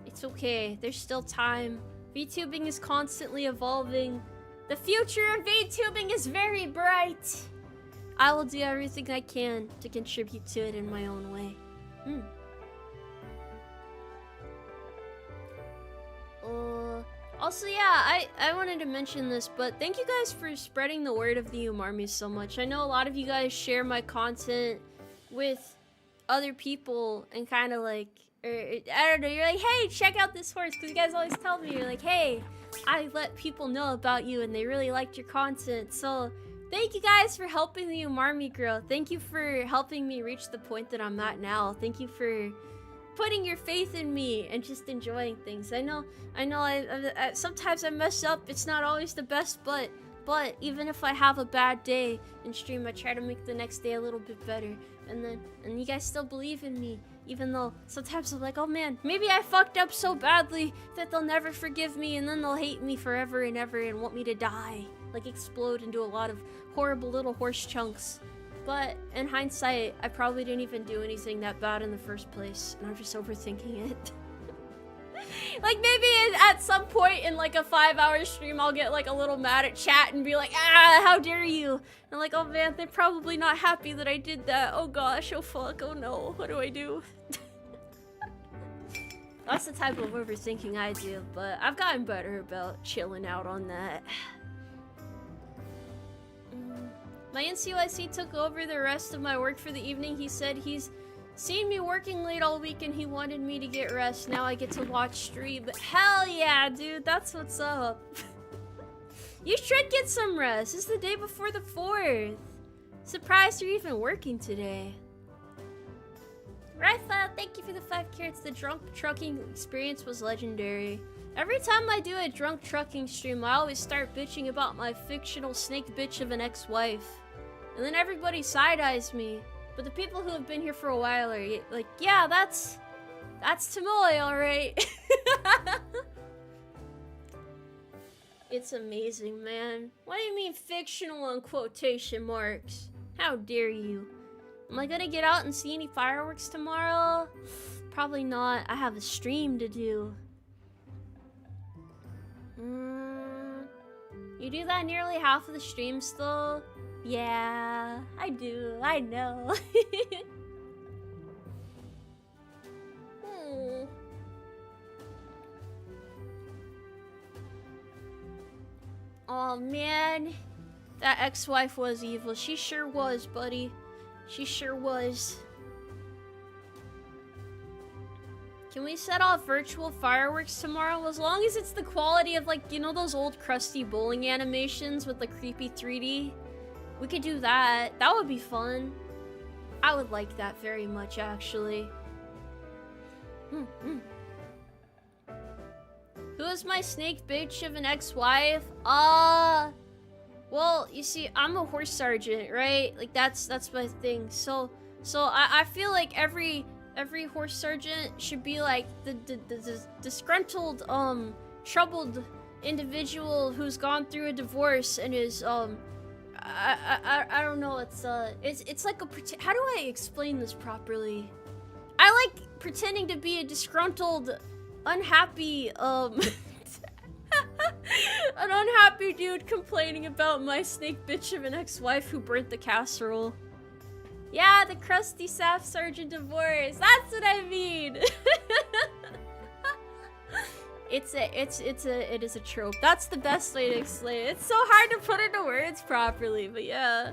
It's okay, there's still time. VTubing is constantly evolving. The future of VTubing is very bright. I will do everything I can to contribute to it in my own way. Also, yeah, I wanted to mention this, but thank you guys for spreading the word of the Umarmy so much. I know a lot of you guys share my content with other people and kind of like, I don't know, you're like, hey, check out this horse, because you guys always tell me, you're like, hey, I let people know about you and they really liked your content. So thank you guys for helping the Umarmy grow. Thank you for helping me reach the point that I'm at now. Thank you for putting your faith in me and just enjoying things. I know I sometimes I mess up. It's not always the best, but even if I have a bad day in stream, I try to make the next day a little bit better. And you guys still believe in me, even though sometimes I'm like, oh man, maybe I fucked up so badly that they'll never forgive me, and then they'll hate me forever and ever and want me to die, like explode into a lot of horrible little horse chunks. But in hindsight, I probably didn't even do anything that bad in the first place, and I'm just overthinking it. Like, maybe at some point in like a 5-hour stream, I'll get like a little mad at chat and be like, ah, how dare you? And like, oh man, they're probably not happy that I did that. Oh gosh, oh fuck, oh no, what do I do? That's the type of overthinking I do, but I've gotten better about chilling out on that. My NCYC took over the rest of my work for the evening. He said he's seen me working late all week and he wanted me to get rest. Now I get to watch stream. Hell yeah, dude, that's what's up. You should get some rest. It's the day before the 4th. Surprised you're even working today. Ratha, thank you for the 5 carrots. The drunk trucking experience was legendary. Every time I do a drunk trucking stream, I always start bitching about my fictional snake bitch of an ex-wife. And then everybody side-eyes me. But the people who have been here for a while are like, yeah, that's Tomoe, alright. It's amazing, man. What do you mean fictional in quotation marks? How dare you? Am I gonna get out and see any fireworks tomorrow? Probably not. I have a stream to do. You do that nearly half of the stream still? Yeah, I do. I know. Oh man, that ex-wife was evil. She sure was, buddy. She sure was. Can we set off virtual fireworks tomorrow? As long as it's the quality of, like, you know those old crusty bowling animations with the creepy 3D? We could do that. That would be fun. I would like that very much, actually. Who is my snake bitch of an ex-wife? Well, you see, I'm a horse sergeant, right? Like, that's my thing. So I feel like every horse sergeant should be like the disgruntled, troubled individual who's gone through a divorce and is, I don't know, it's like how do I explain this properly? I like pretending to be a disgruntled, unhappy, an unhappy dude complaining about my snake bitch of an ex-wife who burnt the casserole. Yeah, the crusty staff sergeant divorce. That's what I mean. It is a trope. That's the best way to explain it. It's so hard to put into words properly, but yeah.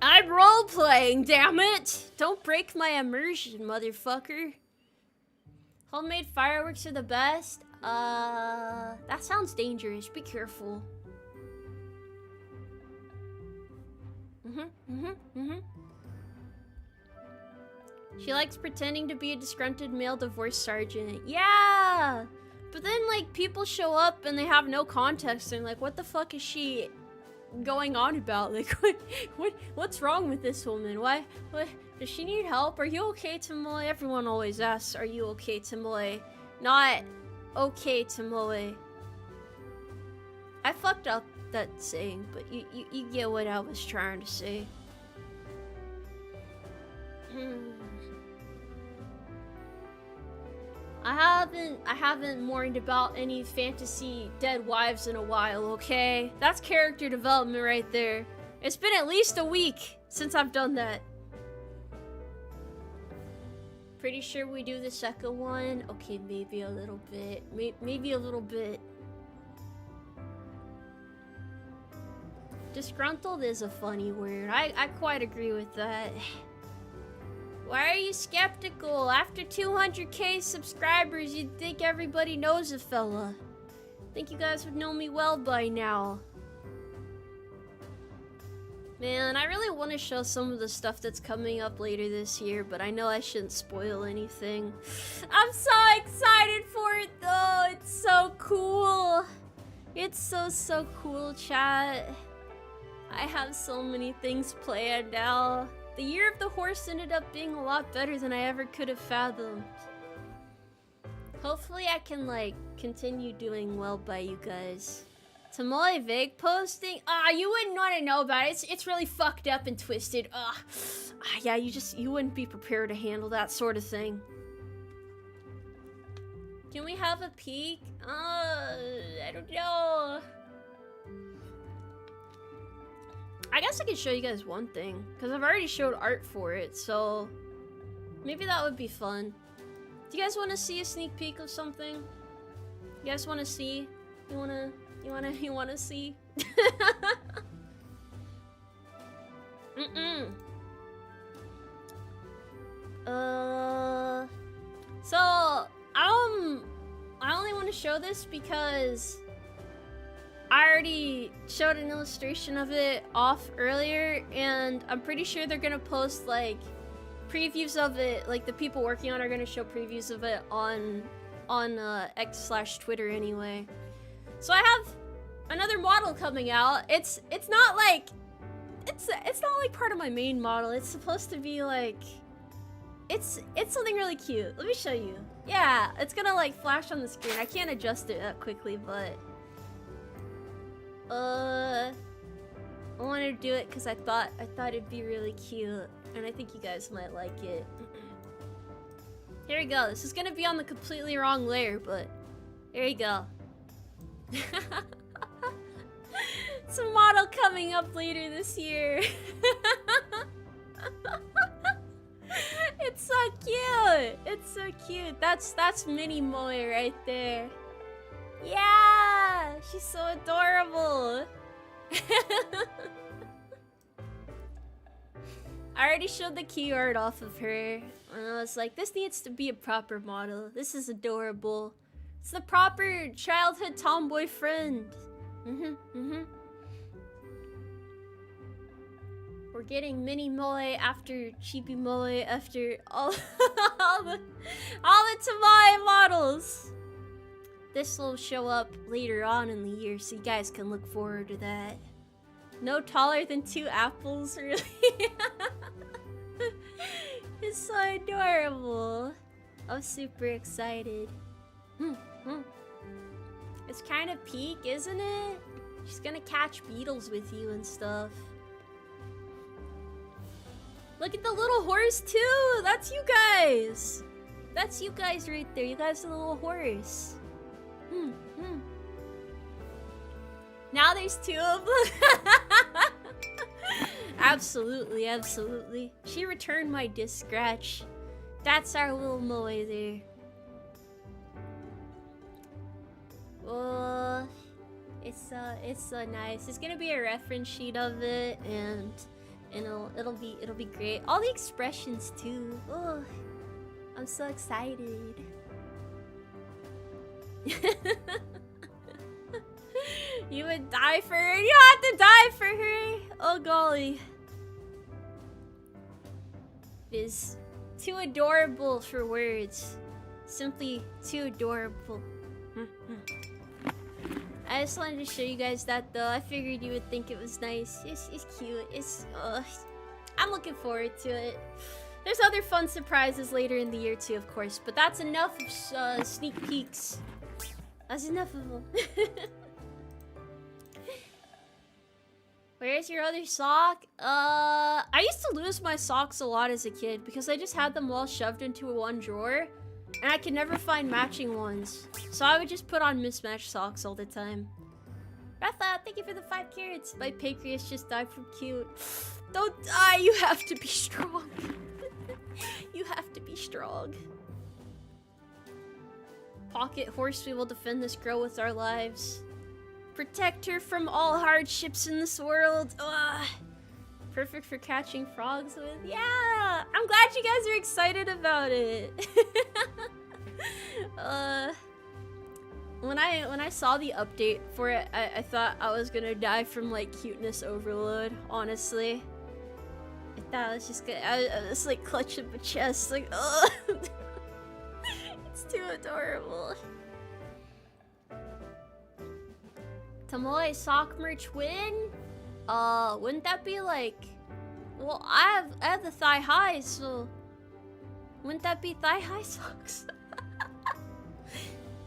I'm role-playing, damn it! Don't break my immersion, motherfucker. Homemade fireworks are the best? That sounds dangerous. Be careful. She likes pretending to be a disgruntled male divorce sergeant. Yeah! But then, like, people show up and they have no context and like, what the fuck is she going on about? Like, what's wrong with this woman? What, does she need help? Are you okay, Tomoe? Everyone always asks, are you okay, Tomoe? Not, okay, Tomoe. I fucked up that saying, but you get what I was trying to say. I haven't mourned about any fantasy dead wives in a while, okay? That's character development right there. It's been at least a week since I've done that. Pretty sure we do the second one. Okay, maybe a little bit. Maybe a little bit. Disgruntled is a funny word. I quite agree with that. Why are you skeptical? After 200k subscribers, you'd think everybody knows a fella. Think you guys would know me well by now. Man, I really want to show some of the stuff that's coming up later this year, but I know I shouldn't spoil anything. I'm so excited for it though! It's so cool! It's so cool, chat. I have so many things planned now. The year of the horse ended up being a lot better than I ever could have fathomed. Hopefully I can, like, continue doing well by you guys. Tomoe vague posting? You wouldn't want to know about it. It's really fucked up and twisted. Yeah, you wouldn't be prepared to handle that sort of thing. Can we have a peek? I don't know. I guess I could show you guys one thing, because I've already showed art for it, so maybe that would be fun. Do you guys want to see a sneak peek of something? You guys want to see? You wanna see? So, I only want to show this because I already showed an illustration of it off earlier, and I'm pretty sure they're gonna post, like, previews of it. Like, the people working on it are gonna show previews of it on X/Twitter anyway. So I have another model coming out. It's not like part of my main model. It's supposed to be like it's something really cute. Let me show you. Yeah, it's gonna like flash on the screen. I can't adjust it that quickly, but I wanted to do it because I thought it'd be really cute, and I think you guys might like it. Here we go. This is gonna be on the completely wrong layer, but there you go. It's a model coming up later this year. It's so cute. It's so cute. That's Mini Moe right there. Yeah, she's so adorable. I already showed the key art off of her, and I was like, this needs to be a proper model. This is adorable. It's the proper childhood tomboy friend. We're getting Mini Moe after Chibi Moe after all the Tomoe models. This will show up later on in the year, so you guys can look forward to that. No taller than 2 apples, really. It's so adorable. I'm super excited. It's kind of peak, isn't it? She's gonna catch beetles with you and stuff. Look at the little horse too! That's you guys! That's you guys right there. You guys are the little horse. Now there's 2 of them. Absolutely, absolutely. She returned my disc scratch. That's our little Moe there. Oh, it's so nice. There's gonna be a reference sheet of it, and it'll be great. All the expressions too. Oh, I'm so excited. You would die for her. You have to die for her. Oh golly. It is too adorable for words. Simply too adorable. I just wanted to show you guys that though. I figured you would think it was nice. It's cute. I'm looking forward to it. There's other fun surprises later in the year too, of course. But that's enough of sneak peeks. That's enough of them. Where's your other sock? I used to lose my socks a lot as a kid because I just had them all shoved into one drawer. And I could never find matching ones. So I would just put on mismatched socks all the time. Ratha, thank you for the 5 carrots. My pancreas just died from cute. Don't die, you have to be strong. You have to be strong. Pocket horse, we will defend this girl with our lives. Protect her from all hardships in this world. Ugh. Perfect for catching frogs with. Yeah! I'm glad you guys are excited about it. When I saw the update for it, I thought I was gonna die from like cuteness overload, honestly. I thought I was just gonna, I was like clutching my chest, like, ugh. It's too adorable. Tomoe sock merch win? Wouldn't that be like, well, I have the thigh high, so wouldn't that be thigh high socks?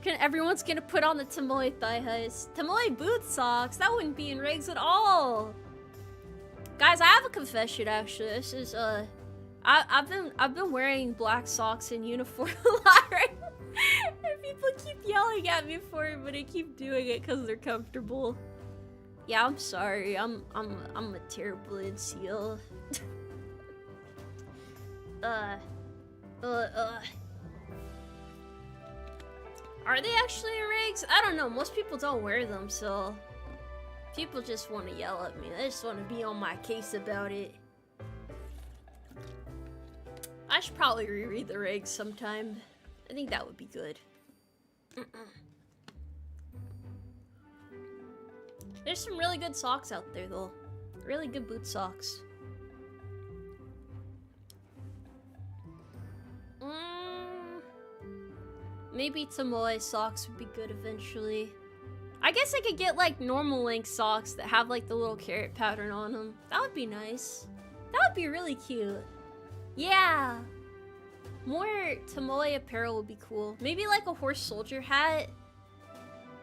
Everyone's gonna put on the Tomoe thigh highs. Tomoe boot socks, that wouldn't be in regs at all. Guys, I have a confession actually. This is I've been wearing black socks in uniform a lot right now. And people keep yelling at me for it, but I keep doing it because they're comfortable. Yeah, I'm sorry. I'm a terrible NCL. Are they actually in regs? I don't know. Most people don't wear them, so people just want to yell at me. They just want to be on my case about it. I should probably reread the regs sometime. I think that would be good. There's some really good socks out there, though. Really good boot socks. Maybe Tomoe socks would be good eventually. I guess I could get like normal length socks that have like the little carrot pattern on them. That would be nice. That would be really cute. Yeah. More Tomoe apparel would be cool. Maybe like a horse soldier hat.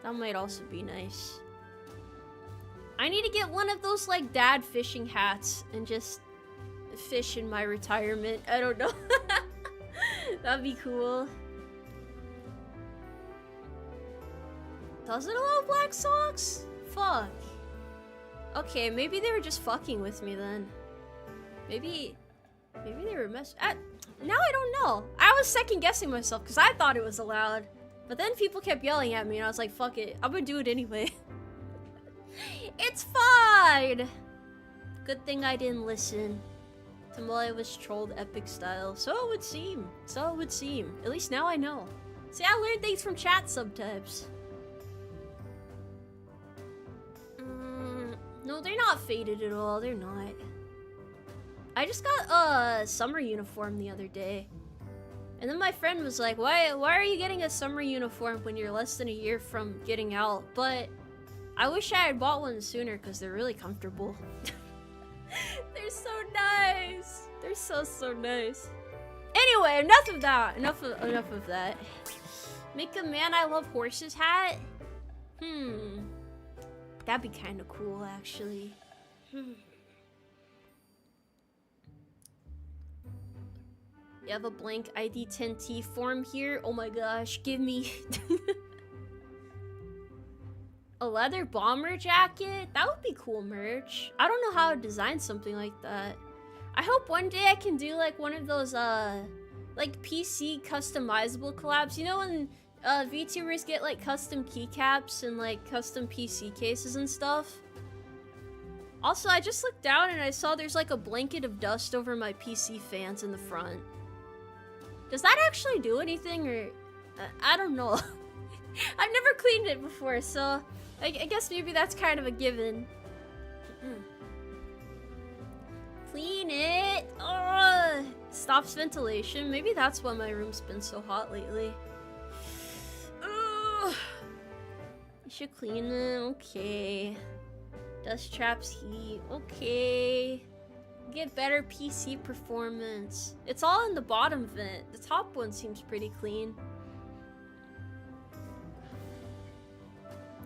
That might also be nice. I need to get one of those like dad fishing hats and just fish in my retirement. I don't know. That'd be cool. Does it allow black socks? Fuck. Okay, maybe they were just fucking with me then. Maybe they were now I don't know. I was second guessing myself because I thought it was allowed. But then people kept yelling at me and I was like, fuck it. I'm gonna do it anyway. It's fine! Good thing I didn't listen. Tomoe was trolled epic style. So it would seem. So it would seem. At least now I know. See, I learn things from chat sometimes. No, they're not faded at all. They're not. I just got a summer uniform the other day. And then my friend was like, why are you getting a summer uniform when you're less than a year from getting out? But I wish I had bought one sooner because they're really comfortable. They're so nice. They're so nice. Anyway, enough of that. Enough of that. Make a man I love horses hat? That'd be kind of cool, actually. You have a blank ID 10T form here? Oh my gosh, give me. A leather bomber jacket? That would be cool merch. I don't know how to design something like that. I hope one day I can do like one of those like PC customizable collabs. You know when VTubers get like custom keycaps and like custom PC cases and stuff? Also, I just looked down and I saw there's like a blanket of dust over my PC fans in the front. Does that actually do anything, or I don't know. I've never cleaned it before, so I guess maybe that's kind of a given. Clean it. Stops ventilation. Maybe that's why my room's been so hot lately. You should clean it. Okay. Dust traps heat. Okay. Get better PC performance. It's all in the bottom vent. The top one seems pretty clean.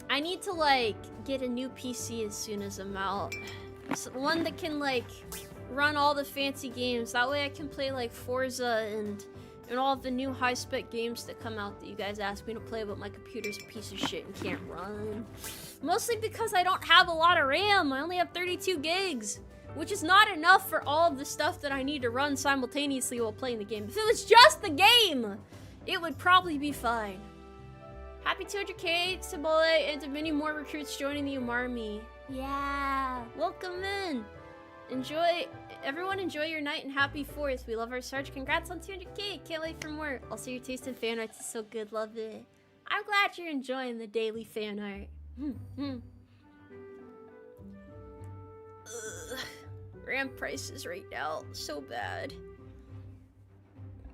I need to like get a new PC as soon as I'm out. One that can like run all the fancy games. That way I can play like Forza and all of the new high-spec games that come out that you guys ask me to play, but my computer's a piece of shit and can't run. Mostly because I don't have a lot of RAM. I only have 32 gigs. which is not enough for all of the stuff that I need to run simultaneously while playing the game. If it was just the game, it would probably be fine. Happy 200k, Tomoe, and to many more recruits joining the Umarmy. Yeah, welcome in. Everyone enjoy your night and happy 4th. We love our Sarge. Congrats on 200k. Can't wait for more. Also, your taste in fan arts is so good. Love it. I'm glad you're enjoying the daily fan art. Ugh. RAM prices right now, so bad.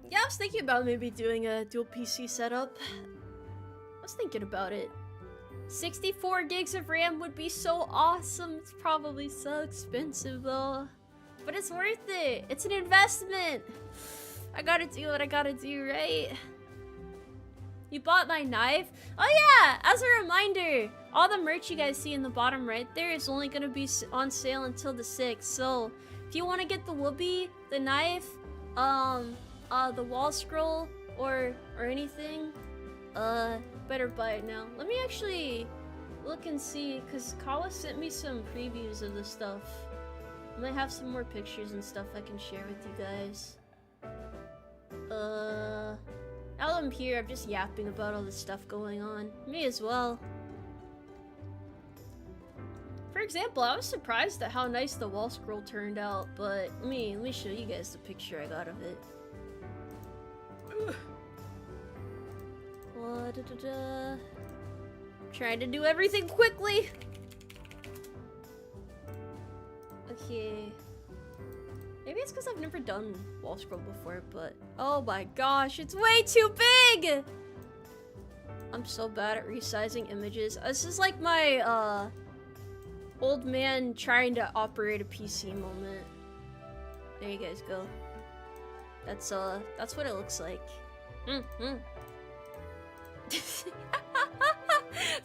Yeah, I was thinking about maybe doing a dual PC setup. I was thinking about it. 64 gigs of RAM would be so awesome. It's probably so expensive though. But it's worth it. It's an investment. I gotta do what I gotta do, right? You bought my knife? Oh yeah! As a reminder, all the merch you guys see in the bottom right there is only gonna be on sale until the 6th. So if you want to get the whoopee, the knife, the wall scroll, or anything, better buy it now. Let me actually look and see, because Kawa sent me some previews of the stuff. I might have some more pictures and stuff I can share with you guys. Now that I'm here, I'm just yapping about all this stuff going on. Me as well. For example, I was surprised at how nice the wall scroll turned out, but let me show you guys the picture I got of it. Trying to do everything quickly. Okay. Maybe it's because I've never done wall scroll before, but oh my gosh, it's way too big! I'm so bad at resizing images. This is like my old man trying to operate a PC moment. There you guys go. That's what it looks like.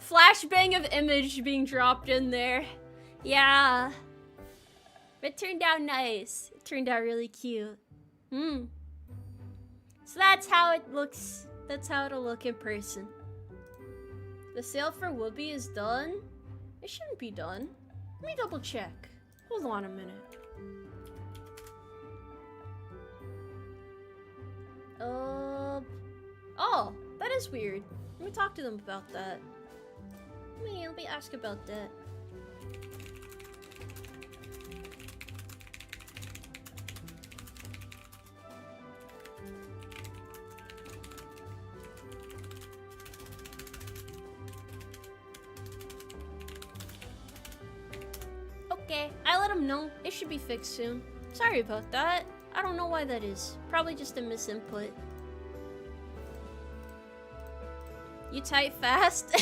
Flashbang of image being dropped in there. Yeah. It turned out nice. It turned out really cute. So that's how it looks. That's how it'll look in person. The sale for Whoopi is done? It shouldn't be done. Let me double check. Hold on a minute. Oh, that is weird. Let me talk to them about that. Let me ask about that. Okay, I let them know. It should be fixed soon. Sorry about that. I don't know why that is. Probably just a misinput. You type fast?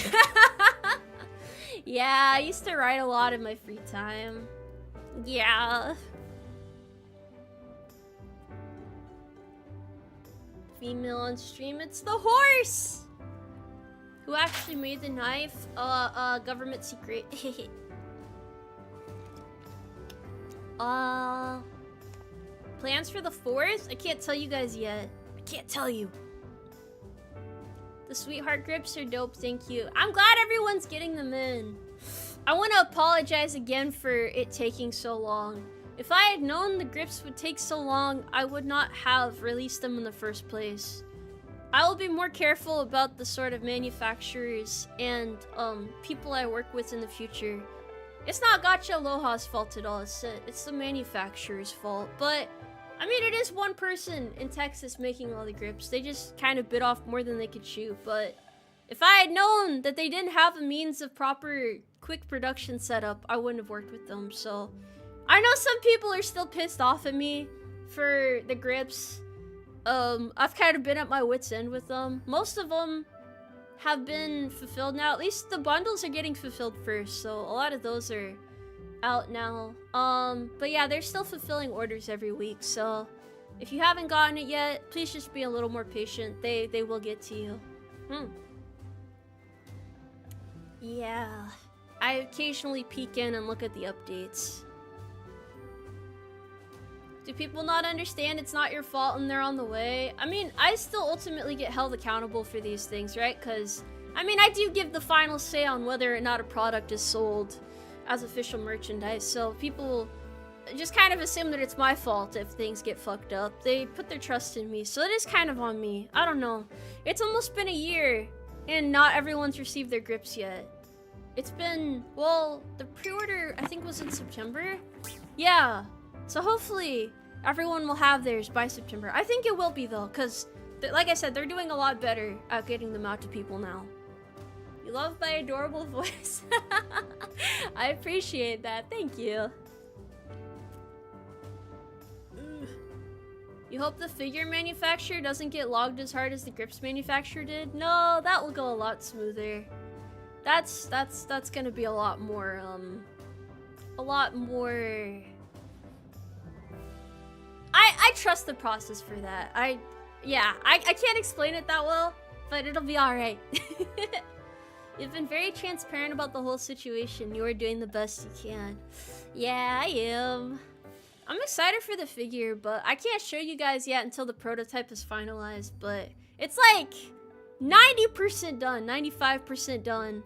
Yeah, I used to write a lot in my free time. Yeah. Female on stream, it's the horse! Who actually made the knife? Government secret. Plans for the 4th? I can't tell you guys yet. I can't tell you. The sweetheart grips are dope, thank you. I'm glad everyone's getting them in. I want to apologize again for it taking so long. If I had known the grips would take so long, I would not have released them in the first place. I will be more careful about the sort of manufacturers and people I work with in the future. It's not Gacha Aloha's fault at all, it's the manufacturer's fault, but I mean, it is one person in Texas making all the grips. They just kind of bit off more than they could chew. But if I had known that they didn't have a means of proper quick production setup, I wouldn't have worked with them. So I know some people are still pissed off at me for the grips. I've kind of been at my wit's end with them. Most of them have been fulfilled now. At least the bundles are getting fulfilled first. So a lot of those are out now. But yeah, they're still fulfilling orders every week, so if you haven't gotten it yet, please just be a little more patient. They will get to you. Yeah. I occasionally peek in and look at the updates. Do people not understand it's not your fault and they're on the way? I mean, I still ultimately get held accountable for these things, right? Because, I mean, I do give the final say on whether or not a product is sold as official merchandise, so people just kind of assume that it's my fault if things get fucked up. They put their trust in me, so it is kind of on me. I don't know. It's almost been a year, and not everyone's received their grips yet. It's been, well, the pre-order I think was in September? Yeah, so hopefully everyone will have theirs by September. I think it will be though, because like I said, they're doing a lot better at getting them out to people now. You love my adorable voice. I appreciate that, thank you. You hope the figure manufacturer doesn't get logged as hard as the grips manufacturer did? No, that will go a lot smoother. That's gonna be a lot more, I trust the process for that. I can't explain it that well, but it'll be alright. You've been very transparent about the whole situation. You are doing the best you can. Yeah, I am. I'm excited for the figure, but I can't show you guys yet until the prototype is finalized, but it's like 90% done, 95% done.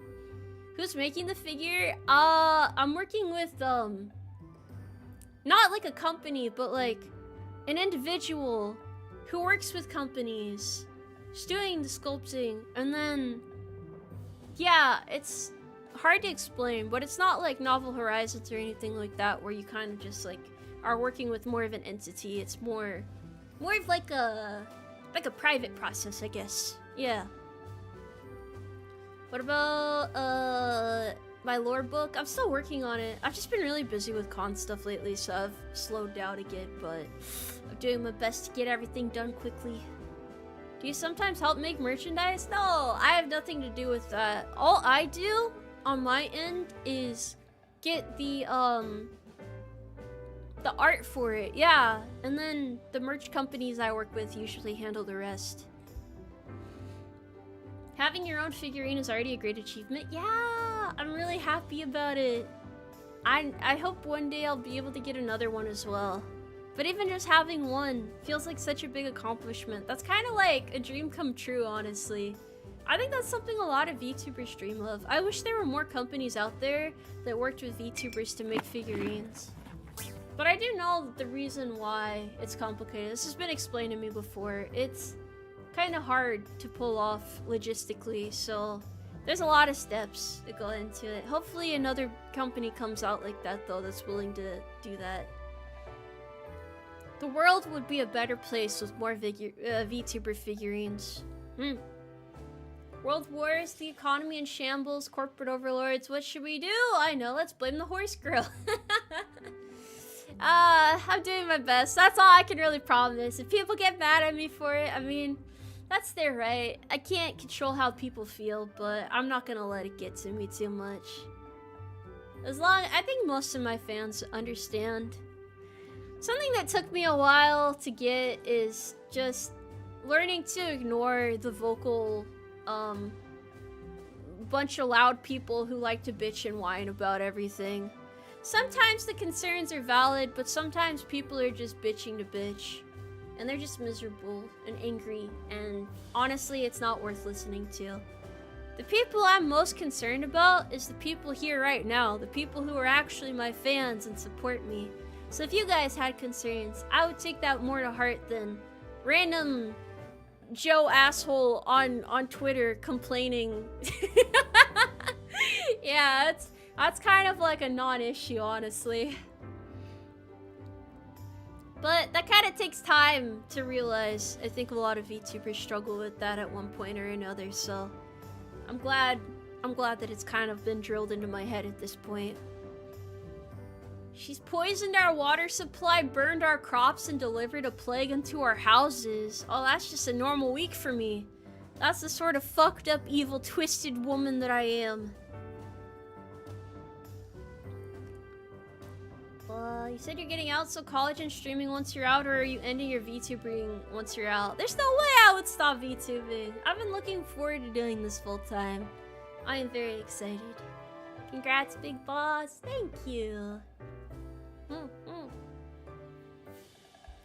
Who's making the figure? I'm working with, not like a company, but like an individual who works with companies. She's doing the sculpting, and then, yeah, it's hard to explain, but it's not like Novel Horizons or anything like that where you kind of just like are working with more of an entity. It's more of like a private process, I guess. Yeah. What about my lore book? I'm still working on it. I've just been really busy with con stuff lately, so I've slowed down again, but I'm doing my best to get everything done quickly. Do you sometimes help make merchandise? No, I have nothing to do with that. All I do on my end is get the art for it, yeah. And then the merch companies I work with usually handle the rest. Having your own figurine is already a great achievement. Yeah, I'm really happy about it. I hope one day I'll be able to get another one as well. But even just having one feels like such a big accomplishment. That's kind of like a dream come true, honestly. I think that's something a lot of VTubers dream of. I wish there were more companies out there that worked with VTubers to make figurines. But I do know the reason why it's complicated. This has been explained to me before. It's kind of hard to pull off logistically, so there's a lot of steps that go into it. Hopefully another company comes out like that though, that's willing to do that. The world would be a better place with more VTuber figurines. World wars, the economy in shambles, corporate overlords. What should we do? I know, let's blame the horse girl. I'm doing my best. That's all I can really promise. If people get mad at me for it, I mean, that's their right. I can't control how people feel, but I'm not gonna let it get to me too much. I think most of my fans understand. Something that took me a while to get is just learning to ignore the vocal, bunch of loud people who like to bitch and whine about everything. Sometimes the concerns are valid, but sometimes people are just bitching to bitch. And they're just miserable and angry, and honestly, it's not worth listening to. The people I'm most concerned about is the people here right now, the people who are actually my fans and support me. So if you guys had concerns, I would take that more to heart than random Joe asshole on Twitter complaining. Yeah, that's kind of like a non-issue, honestly. But that kind of takes time to realize. I think a lot of VTubers struggle with that at one point or another, so I'm glad that it's kind of been drilled into my head at this point. She's poisoned our water supply, burned our crops, and delivered a plague into our houses. Oh, that's just a normal week for me. That's the sort of fucked up, evil, twisted woman that I am. You said you're getting out, so college and streaming once you're out, or are you ending your VTubing once you're out? There's no way I would stop VTubing. I've been looking forward to doing this full time. I am very excited. Congrats, big boss. Thank you.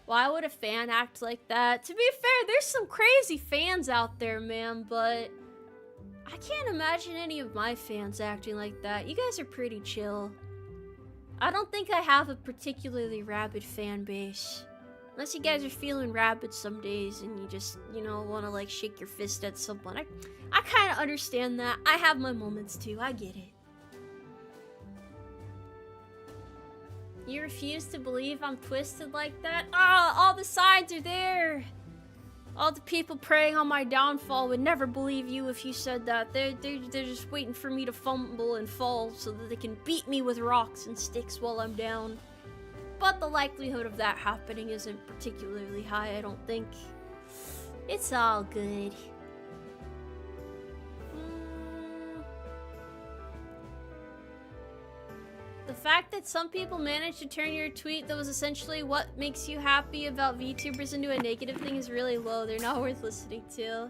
Why would a fan act like that? To be fair, there's some crazy fans out there, man, but I can't imagine any of my fans acting like that. You guys are pretty chill. I don't think I have a particularly rabid fan base. Unless you guys are feeling rabid some days and you just, you know, want to like shake your fist at someone. I kind of understand that. I have my moments too. I get it. You refuse to believe I'm twisted like that? Ah, all the signs are there. All the people preying on my downfall would never believe you if you said that. They're just waiting for me to fumble and fall so that they can beat me with rocks and sticks while I'm down. But the likelihood of that happening isn't particularly high, I don't think. It's all good. The fact that some people managed to turn your tweet that was essentially what makes you happy about VTubers into a negative thing is really low. They're not worth listening to.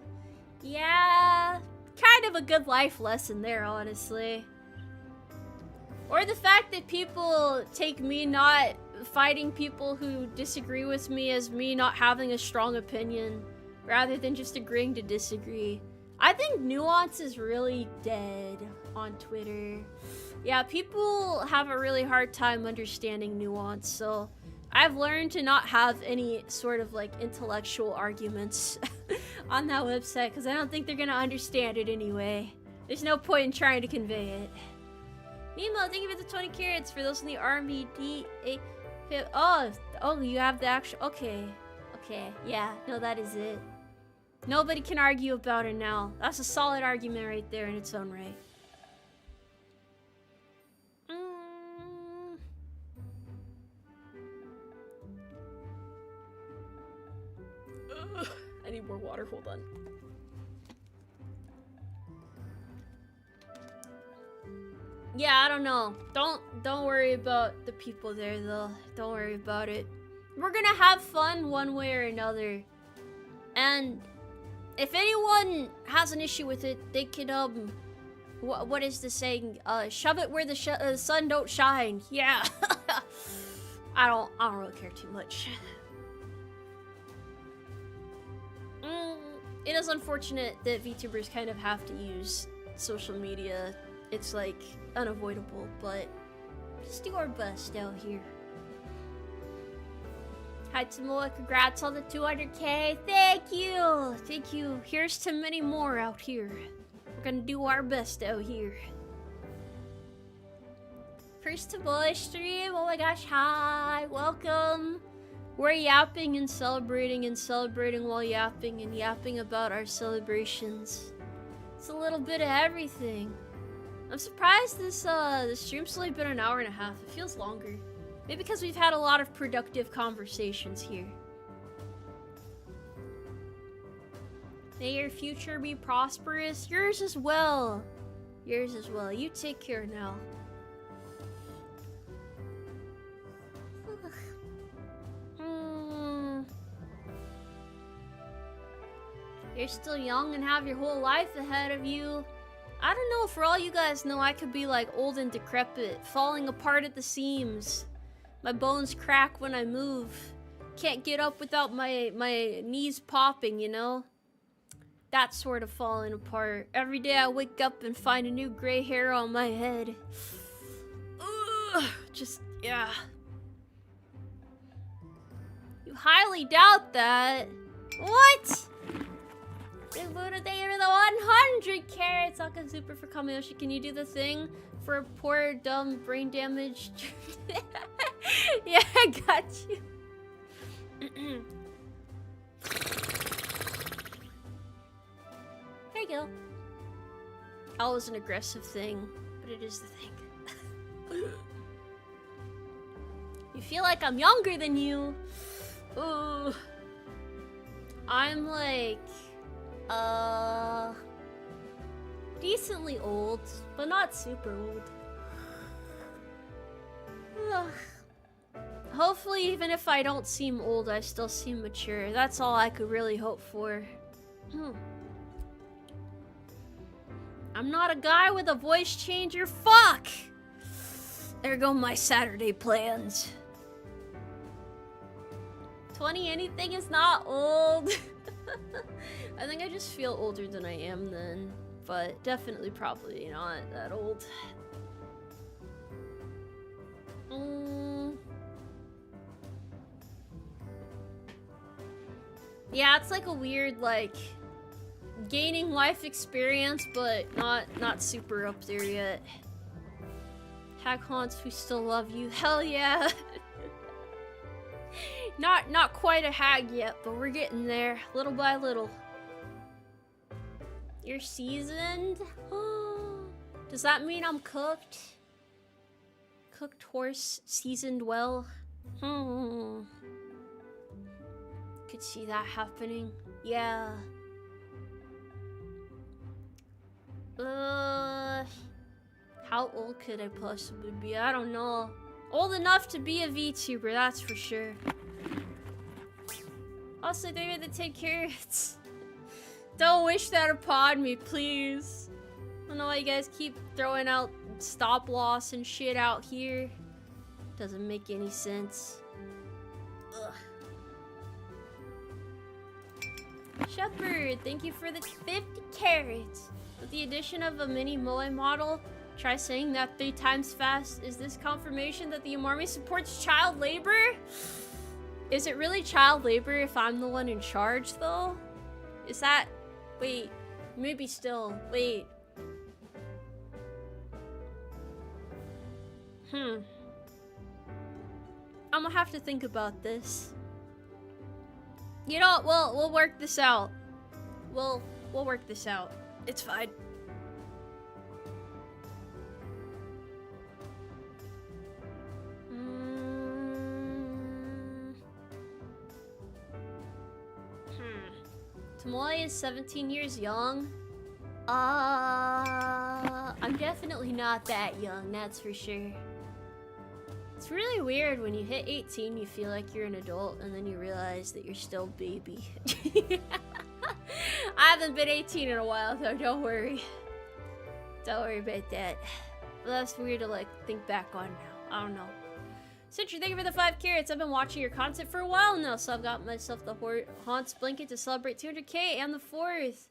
Yeah, kind of a good life lesson there, honestly. Or the fact that people take me not fighting people who disagree with me as me not having a strong opinion, rather than just agreeing to disagree. I think nuance is really dead on Twitter. Yeah, people have a really hard time understanding nuance, so I've learned to not have any sort of like intellectual arguments on that website because I don't think they're gonna understand it anyway. There's no point in trying to convey it. Nemo, thank you for the 20 carats for those in the army. Oh, you have the actual. Okay, yeah, no, that is it. Nobody can argue about it now. That's a solid argument right there in its own right. I need more water, hold on. Yeah, I don't know. Don't worry about the people there though. Don't worry about it. We're gonna have fun one way or another. And if anyone has an issue with it, they can what is the saying? Shove it where the sun don't shine. Yeah. I don't really care too much. It is unfortunate that VTubers kind of have to use social media. It's like unavoidable, but just do our best out here. Hi Tomoe, congrats on the 200k. Thank you. Here's to many more out here. We're gonna do our best out here. First Tomoe stream. Oh my gosh, hi, welcome. We're yapping and celebrating while yapping and yapping about our celebrations. It's a little bit of everything. I'm surprised this stream's only been an hour and a half. It feels longer. Maybe because we've had a lot of productive conversations here. May your future be prosperous. Yours as well. Yours as well. You take care now. You're still young and have your whole life ahead of you. I don't know, for all you guys know, I could be like old and decrepit, falling apart at the seams. My bones crack when I move. Can't get up without my knees popping, you know? That sort of falling apart. Every day I wake up and find a new gray hair on my head. Ugh, just, yeah. You highly doubt that. What? Big Buddha, thank you for the 100 carats. Saka Super for Kamayoshi. Can you do the thing for a poor, dumb, brain damaged? Yeah, I got you. There you go. Always an aggressive thing, but it is the thing. You feel like I'm younger than you. Ooh. I'm like... decently old, but not super old. Ugh. Hopefully, even if I don't seem old, I still seem mature. That's all I could really hope for. I'm not a guy with a voice changer. Fuck! There go my Saturday plans. 20 anything is not old. I think I just feel older than I am then, but definitely probably not that old. Yeah, it's like a weird, like, gaining life experience, but not super up there yet. Hag haunts, we still love you. Hell yeah. Not quite a hag yet, but we're getting there, little by little. You're seasoned? Does that mean I'm cooked? Cooked horse, seasoned well? Could see that happening. Yeah. How old could I possibly be? I don't know. Old enough to be a VTuber, that's for sure. Also, they made the 10 carrots. Don't wish that upon me, please. I don't know why you guys keep throwing out stop loss and shit out here. Doesn't make any sense. Ugh. Shepherd, thank you for the 50 carrots. With the addition of a mini Moe model, try saying that 3 times fast. Is this confirmation that the Umarmy supports child labor? Is it really child labor if I'm the one in charge, though? Is that... Wait. Maybe still. Wait. I'm gonna have to think about this. You know what? We'll work this out. We'll work this out. It's fine. Tomoe is 17 years young. I'm definitely not that young, that's for sure. It's really weird when you hit 18, you feel like you're an adult, and then you realize that you're still a baby. I haven't been 18 in a while, though, don't worry. Don't worry about that. But that's weird to, like, think back on now. I don't know. Citry, thank you for the 5 carrots. I've been watching your content for a while now, so I've got myself the Haunts blanket to celebrate 200k and the 4th.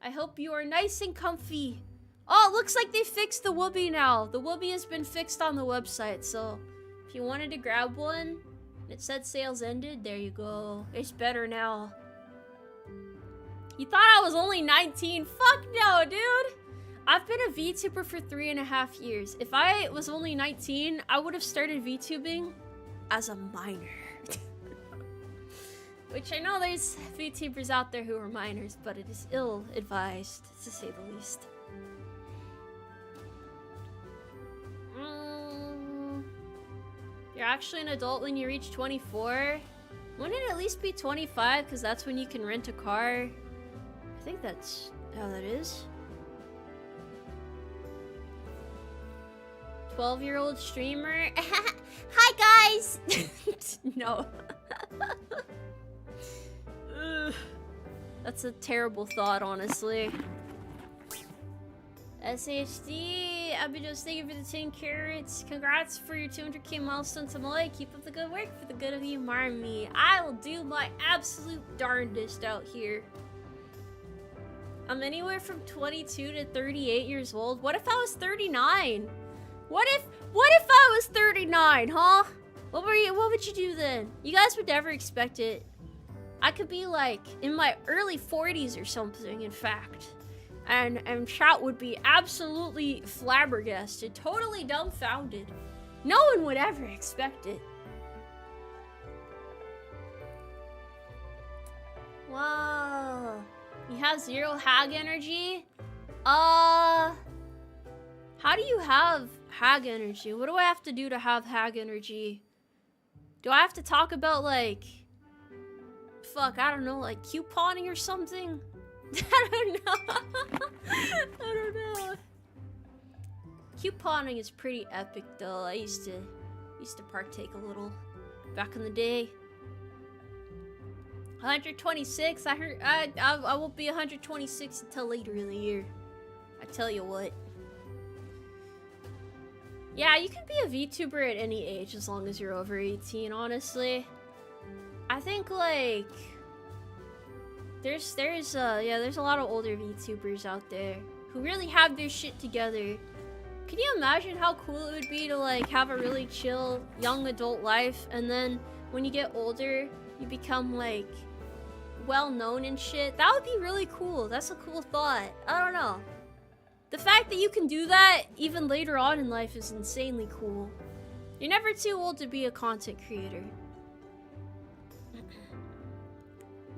I hope you are nice and comfy. Oh, it looks like they fixed the whoopee now. The whoopee has been fixed on the website, so if you wanted to grab one, and it said sales ended, there you go. It's better now. You thought I was only 19? Fuck no, dude! I've been a VTuber for 3.5 years. If I was only 19, I would have started VTubing as a minor. Which I know there's VTubers out there who are minors, but it is ill-advised, to say the least. You're actually an adult when you reach 24? Wouldn't it at least be 25, because that's when you can rent a car? I think that's how that is. 12-year-old streamer. Hi guys! No. That's a terrible thought, honestly. SHD, Abijos, thank you for the 10 carrots. Congrats for your 200k milestone, Tomoe. Keep up the good work for the good of the Umarmy. I will do my absolute darndest out here. I'm anywhere from 22 to 38 years old. What if I was 39? What if I was 39, huh? What would you do then? You guys would never expect it. I could be like in my early 40s or something, in fact. And chat would be absolutely flabbergasted, totally dumbfounded. No one would ever expect it. Wow. You have 0 hag energy? How do you have hag energy? What do I have to do to have hag energy? Do I have to talk about, like... Fuck, I don't know, like couponing or something? I don't know. I don't know. Couponing is pretty epic, though. I used to partake a little back in the day. 126. I heard I won't be 126 until later in the year. I tell you what. Yeah, you can be a VTuber at any age as long as you're over 18, honestly. I think, like, there's a lot of older VTubers out there who really have their shit together. Can you imagine how cool it would be to like have a really chill young adult life, and then when you get older, you become like well known and shit? That would be really cool. That's a cool thought. I don't know. The fact that you can do that even later on in life is insanely cool. You're never too old to be a content creator.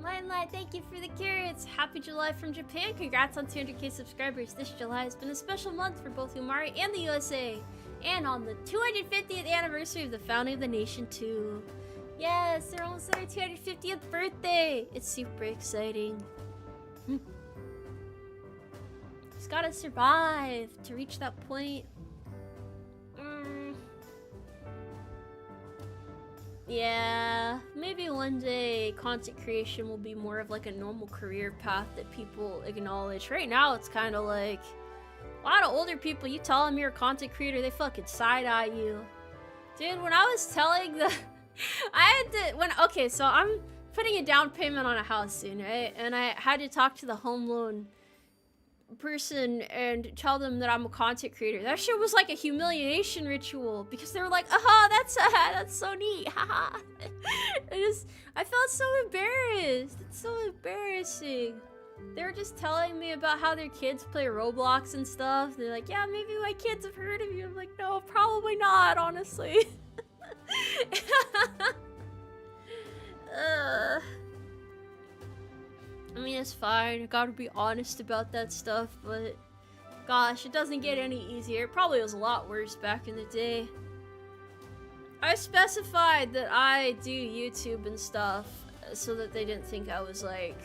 Limelight, thank you for the carrots. Happy July from Japan. Congrats on 200k subscribers. This July has been a special month for both Umari and the USA. And on the 250th anniversary of the founding of the nation too. Yes, they're almost at our 250th birthday. It's super exciting. Just gotta survive to reach that point. Yeah, maybe one day content creation will be more of like a normal career path that people acknowledge. Right now, it's kind of like a lot of older people, you tell them you're a content creator, they fucking side-eye you. Dude, when I was telling the... Okay, so I'm putting a down payment on a house soon, right? And I had to talk to the home loan person and tell them that I'm a content creator. That shit was like a humiliation ritual because they were like, that's so neat, haha. I felt so embarrassed. It's so embarrassing. They were just telling me about how their kids play Roblox and stuff. They're like, yeah, maybe my kids have heard of you. I'm like, no, probably not, honestly. I mean, it's fine. I gotta be honest about that stuff, but gosh, it doesn't get any easier. It probably was a lot worse back in the day. I specified that I do YouTube and stuff so that they didn't think I was like...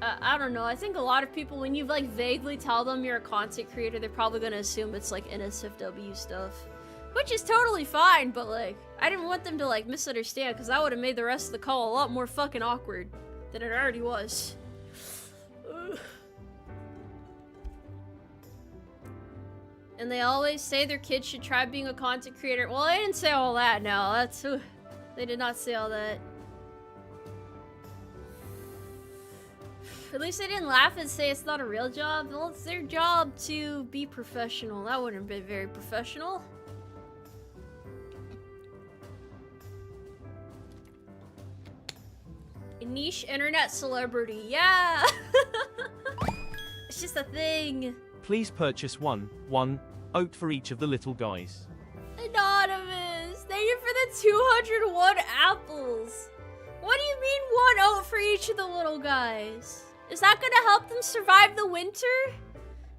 I don't know. I think a lot of people, when you like vaguely tell them you're a content creator, they're probably gonna assume it's like NSFW stuff. Which is totally fine, but like, I didn't want them to like misunderstand because that would have made the rest of the call a lot more fucking awkward than it already was. Ugh. And they always say their kids should try being a content creator. Well, they didn't say all that now. That's... They did not say all that. At least they didn't laugh and say it's not a real job. Well, it's their job to be professional. That wouldn't have been very professional. A niche internet celebrity, yeah! It's just a thing. Please purchase one oat for each of the little guys. Anonymous, thank you for the 201 apples. What do you mean one oat for each of the little guys? Is that gonna help them survive the winter?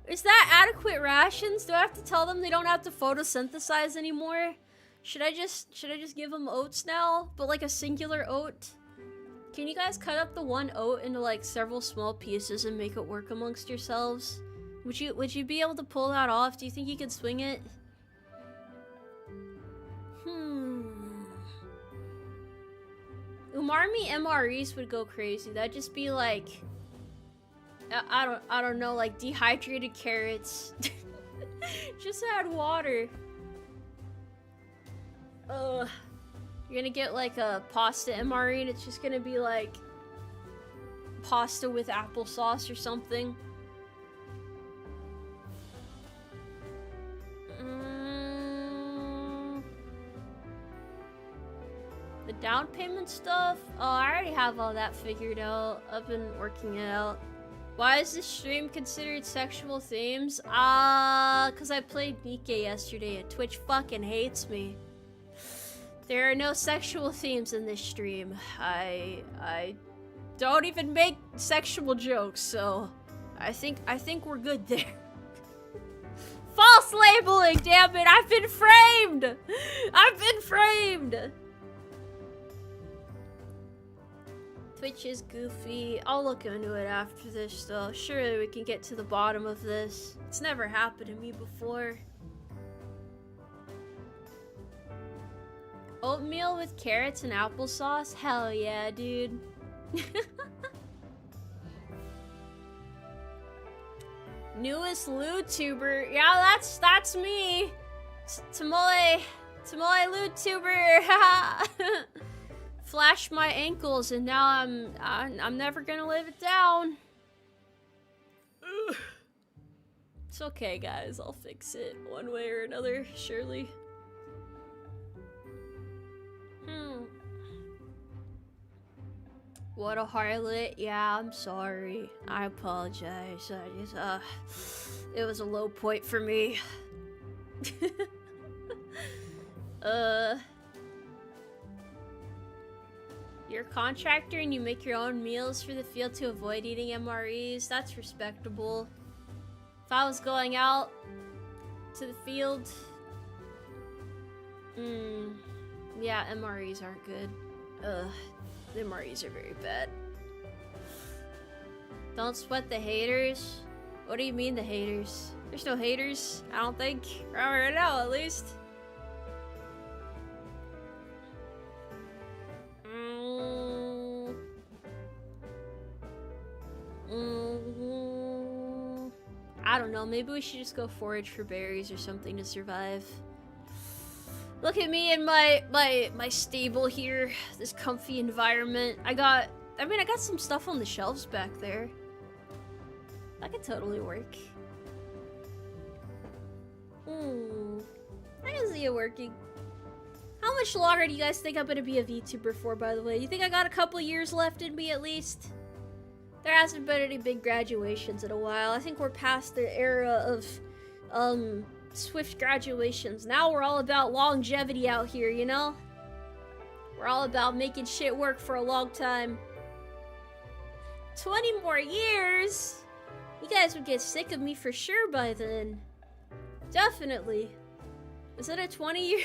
Is that adequate rations? Do I have to tell them they don't have to photosynthesize anymore? Should I just give them oats now? But like a singular oat? Can you guys cut up the one oat into like several small pieces and make it work amongst yourselves? Would you be able to pull that off? Do you think you could swing it? Umarmy MREs would go crazy. That'd just be like, I don't know, like dehydrated carrots. Just add water. Ugh. You're gonna get like a pasta MRE and it's just gonna be like pasta with applesauce or something. The down payment stuff? Oh, I already have all that figured out. I've been working it out. Why is this stream considered sexual themes? Cause I played Nikke yesterday and Twitch fucking hates me. There are no sexual themes in this stream. I don't even make sexual jokes, so I think we're good there. False labeling, damn it! I've been framed! I've been framed! Twitch is goofy. I'll look into it after this, though. Surely we can get to the bottom of this. It's never happened to me before. Oatmeal with carrots and applesauce? Hell yeah, dude. Newest LewTuber. Yeah, that's me. Tomoe LewTuber. Flashed my ankles and now I'm never gonna live it down. It's okay, guys. I'll fix it one way or another, surely. What a harlot. Yeah, I'm sorry. I apologize. I just, it was a low point for me. You're a contractor and you make your own meals for the field to avoid eating MREs. That's respectable. If I was going out to the field... yeah, MREs aren't good. The MREs are very bad. Don't sweat the haters? What do you mean the haters? There's no haters, I don't think. Right now, at least. I don't know, maybe we should just go forage for berries or something to survive. Look at me in my stable here, this comfy environment. I got some stuff on the shelves back there. That could totally work. I can see it working. How much longer do you guys think I'm gonna be a VTuber for, by the way? You think I got a couple years left in me at least? There hasn't been any big graduations in a while. I think we're past the era of, swift graduations. Now we're all about longevity out here, you know? We're all about making shit work for a long time. 20 more years? You guys would get sick of me for sure by then. Definitely. Is it a 20 year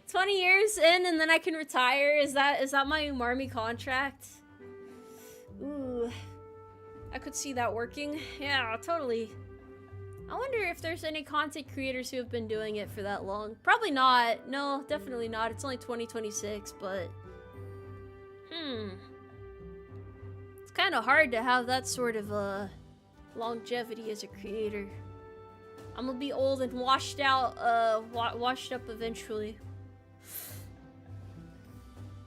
20 years in and then I can retire? Is that my Umarmy contract? Ooh. I could see that working. Yeah, totally. I wonder if there's any content creators who have been doing it for that long. Probably not. No, definitely not. It's only 2026, but... It's kind of hard to have that sort of, longevity as a creator. I'm gonna be old and washed out, washed up eventually.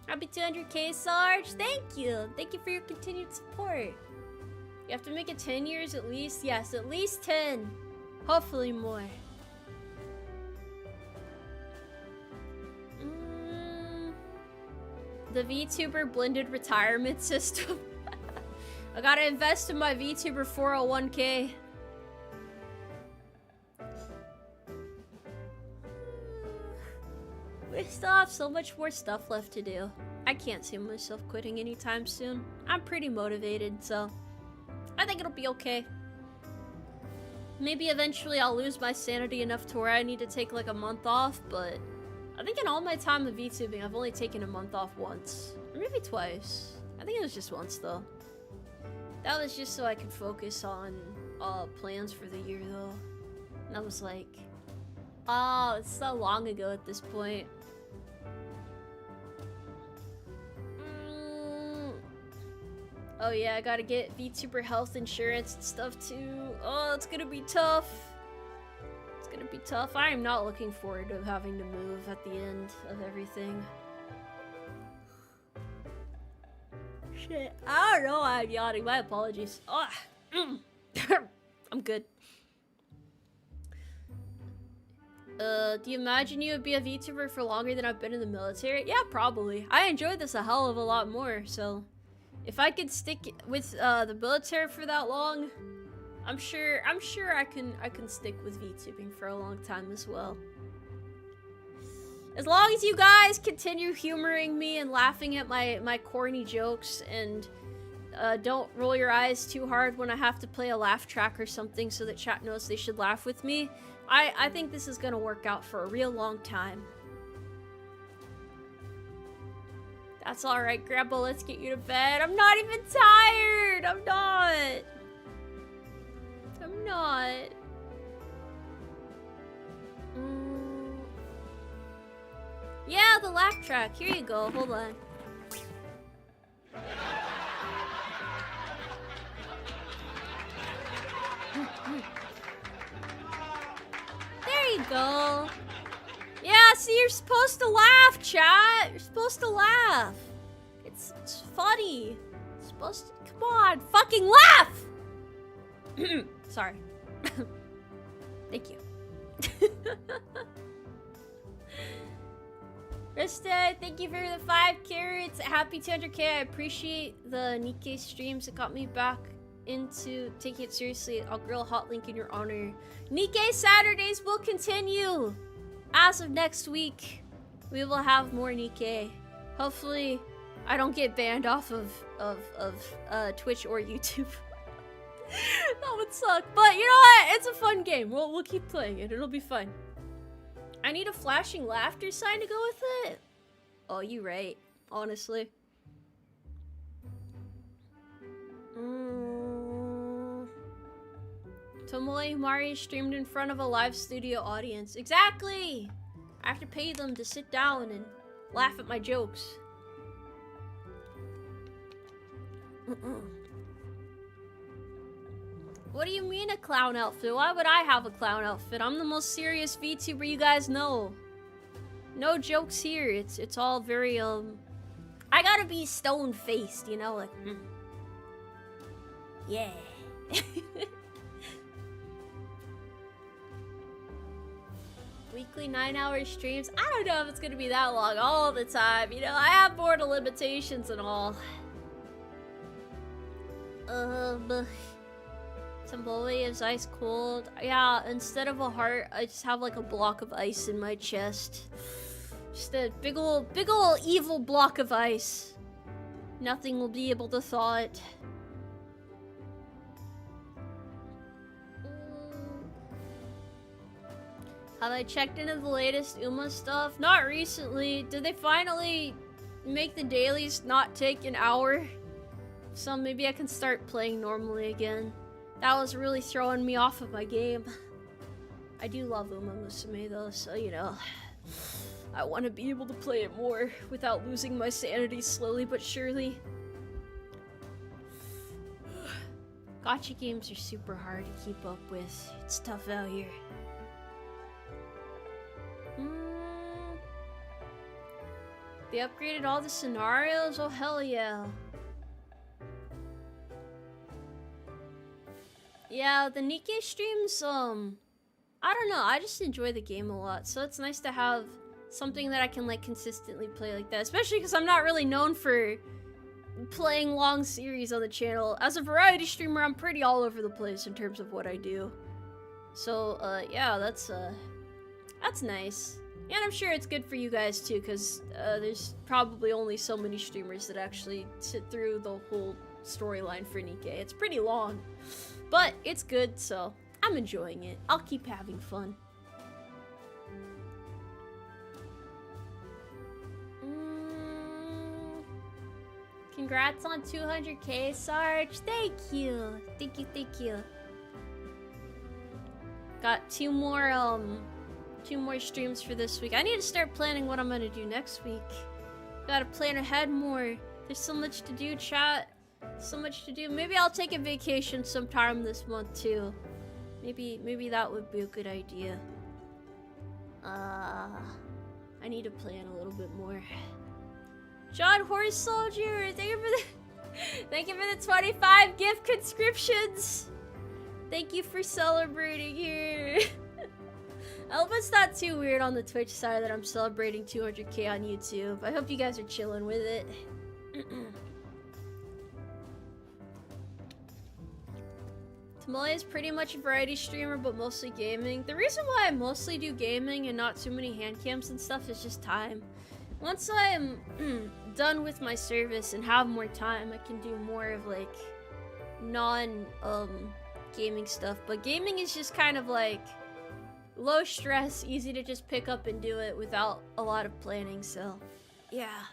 Happy 200k, Sarge! Thank you! Thank you for your continued support. You have to make it 10 years at least? Yes, at least 10. Hopefully more. The VTuber blended retirement system. I gotta invest in my VTuber 401k. We still have so much more stuff left to do. I can't see myself quitting anytime soon. I'm pretty motivated, so I think it'll be okay. Maybe eventually I'll lose my sanity enough to where I need to take like a month off, but I think in all my time of VTubing, I've only taken a month off once. Or maybe twice. I think it was just once though. That was just so I could focus on plans for the year though. And I was like, oh, it's so long ago at this point. Oh yeah, I gotta get VTuber health insurance and stuff too. Oh, it's gonna be tough. It's gonna be tough. I am not looking forward to having to move at the end of everything. Shit, I don't know why I'm yawning. My apologies. Oh, I'm good. Do you imagine you would be a VTuber for longer than I've been in the military? Yeah, probably. I enjoyed this a hell of a lot more, so... If I could stick with the military for that long, I'm sure I can stick with VTubing for a long time as well. As long as you guys continue humoring me and laughing at my corny jokes and don't roll your eyes too hard when I have to play a laugh track or something so that chat knows they should laugh with me, I think this is gonna work out for a real long time. That's alright, Grandpa, let's get you to bed. I'm not even tired! I'm not! Yeah, the laugh track. Here you go, hold on. There you go. Yeah, see, you're supposed to laugh, chat. You're supposed to laugh. It's funny. You're supposed to, come on, fucking laugh! Sorry. Thank you. Rista, thank you for the 5 carrots. Happy 200k. I appreciate the Nikkei streams. It got me back into taking it seriously. I'll grill a hot link in your honor. Nikkei Saturdays will continue. As of next week, we will have more Nikkei. Hopefully, I don't get banned off of Twitch or YouTube. That would suck. But you know what? It's a fun game. We'll keep playing it. It'll be fun. I need a flashing laughter sign to go with it. Oh, you right. Honestly. Tomoe Umari streamed in front of a live studio audience. Exactly! I have to pay them to sit down and laugh at my jokes. What do you mean a clown outfit? Why would I have a clown outfit? I'm the most serious VTuber you guys know. No jokes here. It's all very I gotta be stone-faced, you know, like yeah. Weekly 9-hour streams. I don't know if it's gonna be that long all the time. You know, I have board limitations and all. Tomboy is ice cold. Yeah, instead of a heart, I just have like a block of ice in my chest. Just a big ol' evil block of ice. Nothing will be able to thaw it. Have I checked into the latest Uma stuff? Not recently. Did they finally make the dailies not take an hour? So maybe I can start playing normally again. That was really throwing me off of my game. I do love Uma Musume though, so you know. I want to be able to play it more without losing my sanity slowly but surely. Gacha games are super hard to keep up with. It's tough out here. They upgraded all the scenarios? Oh hell yeah. Yeah, the Nikkei streams, I don't know, I just enjoy the game a lot, so it's nice to have something that I can like consistently play like that, especially because I'm not really known for playing long series on the channel. As a variety streamer, I'm pretty all over the place in terms of what I do. So, yeah, that's nice. And I'm sure it's good for you guys too, because there's probably only so many streamers that actually sit through the whole storyline for Nikkei. It's pretty long. But it's good, so I'm enjoying it. I'll keep having fun. Congrats on 200k, Sarge. Thank you. Thank you, thank you. Got two more streams for this week. I need to start planning what I'm gonna do next week. Gotta plan ahead more. There's so much to do, chat. So much to do. Maybe I'll take a vacation sometime this month too. Maybe that would be a good idea. I need to plan a little bit more. John Horse Soldier, thank you for the 25 gift conscriptions. Thank you for celebrating here. I hope it's not too weird on the Twitch side that I'm celebrating 200k on YouTube. I hope you guys are chilling with it. Tomoe is pretty much a variety streamer, but mostly gaming. The reason why I mostly do gaming and not too many hand cams and stuff is just time. Once I am done with my service and have more time, I can do more of like non-gaming stuff. But gaming is just kind of like low stress, easy to just pick up and do it without a lot of planning, so yeah.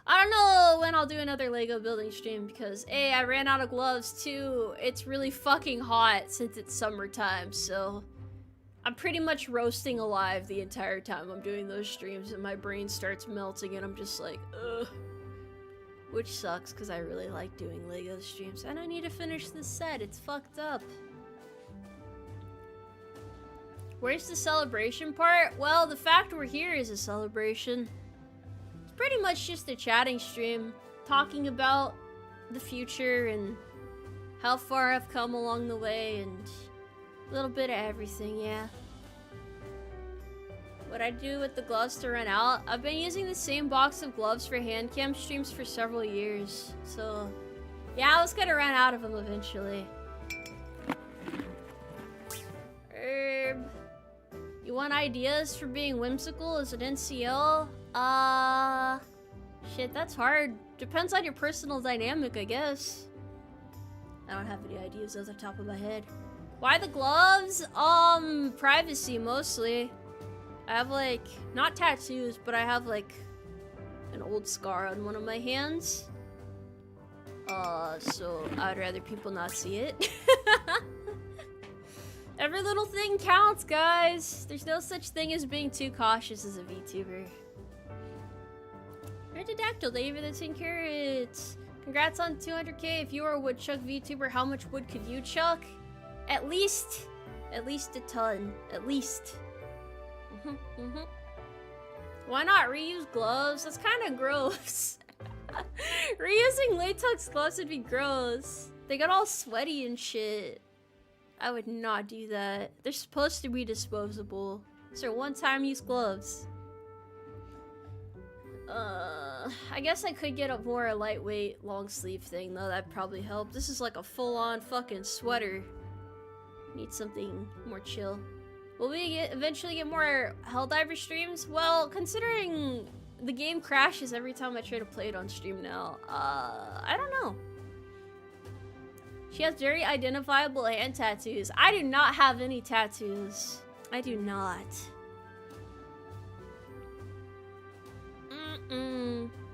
I don't know when I'll do another Lego building stream because A, I ran out of gloves, 2, it's really fucking hot since it's summertime, so I'm pretty much roasting alive the entire time I'm doing those streams and my brain starts melting and I'm just like, ugh. Which sucks because I really like doing Lego streams and I need to finish this set, it's fucked up. Where's the celebration part? Well, the fact we're here is a celebration. Pretty much just a chatting stream, talking about the future and how far I've come along the way, and a little bit of everything, yeah. What I do with the gloves to run out, I've been using the same box of gloves for hand cam streams for several years, so yeah, I was gonna run out of them eventually. You want ideas for being whimsical as an NCL? Shit, that's hard. Depends on your personal dynamic, I guess. I don't have any ideas off the top of my head. Why the gloves? Privacy mostly. I have like, not tattoos, but I have like an old scar on one of my hands. So I'd rather people not see it. Every little thing counts, guys. There's no such thing as being too cautious as a VTuber. Redidactyl, thank you for the 10 carrots. Congrats on 200k. If you were a woodchuck VTuber, how much wood could you chuck? At least a ton. At least. Why not reuse gloves? That's kind of gross. Reusing latex gloves would be gross. They got all sweaty and shit. I would not do that. They're supposed to be disposable. So one-time use gloves. I guess I could get a more lightweight long sleeve thing though. That'd probably help. This is like a full-on fucking sweater. Need something more chill. Will we eventually get more Helldiver streams? Well, considering the game crashes every time I try to play it on stream now, I don't know. She has very identifiable hand tattoos. I do not have any tattoos. I do not.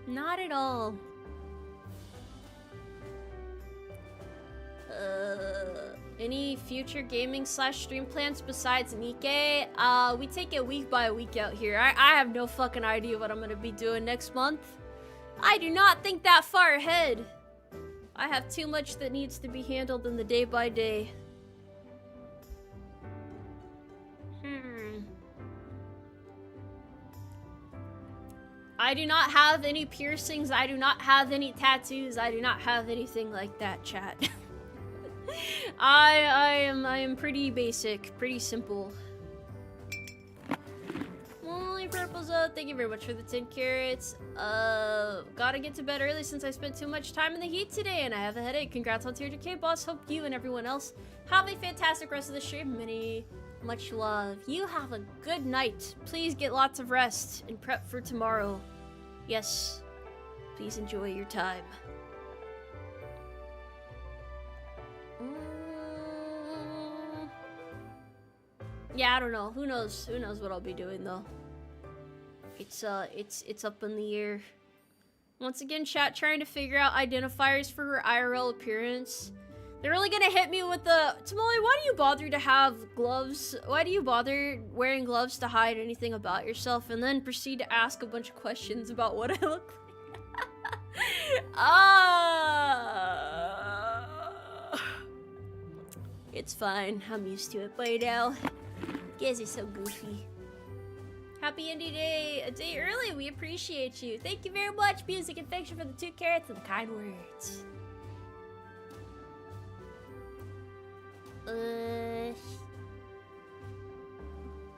Not at all. Any future gaming / stream plans besides Nikkei? We take it week by week out here. I have no fucking idea what I'm gonna be doing next month. I do not think that far ahead. I have too much that needs to be handled in the day by day. I do not have any piercings. I do not have any tattoos. I do not have anything like that, chat. I am pretty basic, pretty simple. Molly Purple's up. Thank you very much for the 10 carrots. Gotta get to bed early since I spent too much time in the heat today and I have a headache. Congrats on 200k, boss. Hope you and everyone else have a fantastic rest of the stream. Much love. You have a good night. Please get lots of rest and prep for tomorrow. Yes, please enjoy your time. Yeah, I don't know. Who knows? Who knows what I'll be doing though? It's up in the air. Once again, chat trying to figure out identifiers for her IRL appearance. They're really gonna hit me with the Tomoe, why do you bother to have gloves? Why do you bother wearing gloves to hide anything about yourself? And then proceed to ask a bunch of questions about what I look like. It's fine. I'm used to it by now. You guys are so goofy. Happy Indie Day, a day early. We appreciate you. Thank you very much, Music and Fiction, for the 2 carrots and the kind words.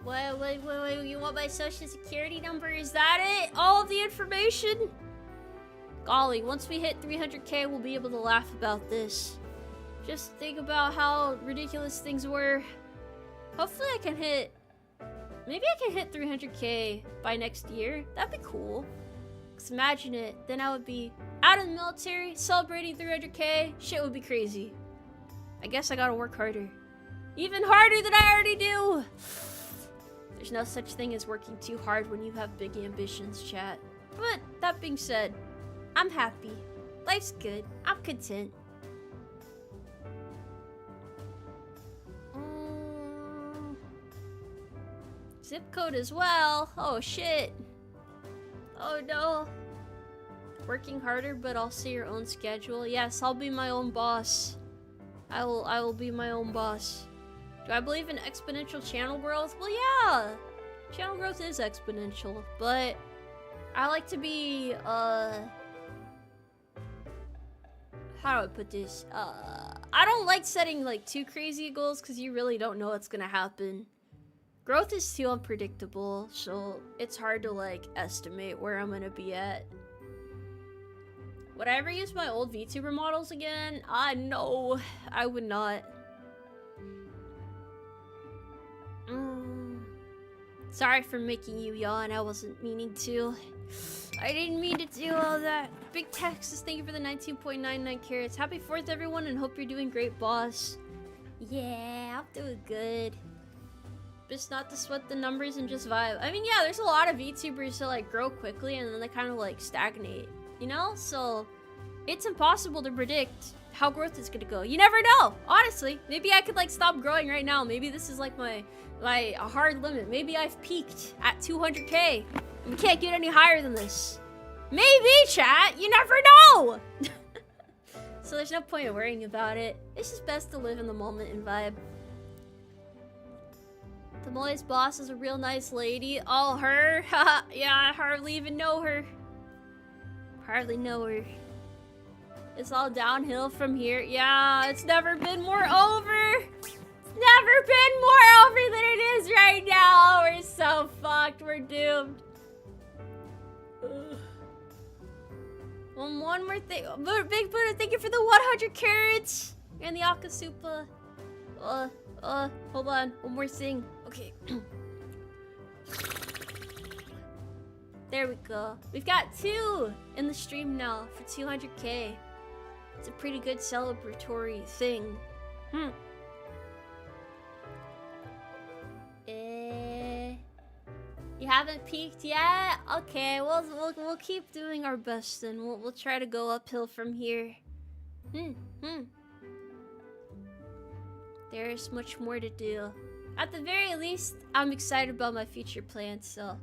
Wait, you want my social security number? Is that it? All of the information? Golly, once we hit 300k, we'll be able to laugh about this. Just think about how ridiculous things were. Hopefully I can hit... Maybe I can hit 300k by next year. That'd be cool. Because imagine it. Then I would be out of the military, celebrating 300k. Shit would be crazy. I guess I gotta work harder. Even harder than I already do! There's no such thing as working too hard when you have big ambitions, chat. But, that being said, I'm happy. Life's good. I'm content. Zip code as well. Oh, shit. Oh, no. Working harder, but also your own schedule. Yes, I'll be my own boss. I will be my own boss. Do I believe in exponential channel growth? Well, yeah. Channel growth is exponential, but I like to be, how do I put this? I don't like setting like too crazy goals because you really don't know what's gonna happen. Growth is too unpredictable, so it's hard to like estimate where I'm gonna be at. Would I ever use my old VTuber models again? No, I would not. Sorry for making you yawn, I wasn't meaning to. I didn't mean to do all that. Big Texas, thank you for the 19.99 carats. Happy 4th, everyone, and hope you're doing great, boss. Yeah, I'm doing good. Just not to sweat the numbers and just vibe. I mean, yeah, there's a lot of VTubers that like grow quickly and then they kind of like stagnate, you know? So it's impossible to predict how growth is gonna go. You never know, honestly. Maybe I could like stop growing right now. Maybe this is like my hard limit. Maybe I've peaked at 200K. We can't get any higher than this. Maybe, chat. You never know. So there's no point in worrying about it. It's just best to live in the moment and vibe. Tomoe's boss is a real nice lady. Oh, her? Yeah, I hardly even know her. Hardly know her. It's all downhill from here. Yeah, it's never been more over. It's never been more over than it is right now. We're so fucked. We're doomed. One more thing. Big Buddha, thank you for the 100 carats and the Akasupa. Hold on. One more thing. Okay. There we go. We've got 2 in the stream now for 200K. It's a pretty good celebratory thing. You haven't peaked yet? Okay, we'll keep doing our best and we'll try to go uphill from here. There's much more to do. At the very least, I'm excited about my future plans, so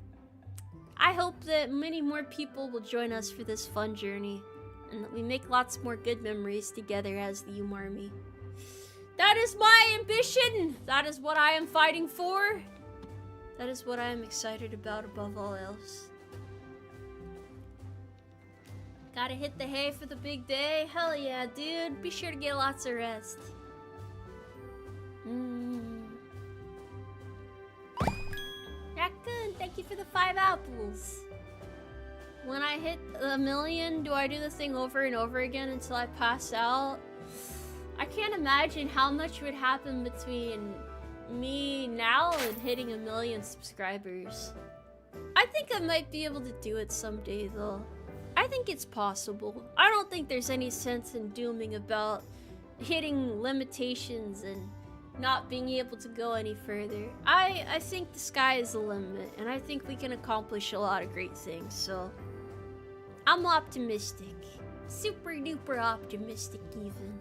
I hope that many more people will join us for this fun journey and that we make lots more good memories together as the Umarmy. That is my ambition! That is what I am fighting for. That is what I am excited about above all else. Gotta hit the hay for the big day. Hell yeah, dude. Be sure to get lots of rest. Raccoon, thank you for the 5 apples. When I hit 1,000,000, do I do the thing over and over again until I pass out? I can't imagine how much would happen between me now and hitting 1,000,000 subscribers. I think I might be able to do it someday though. I think it's possible. I don't think there's any sense in dooming about hitting limitations and not being able to go any further. I think the sky is the limit and I think we can accomplish a lot of great things, so I'm optimistic. Super duper optimistic even.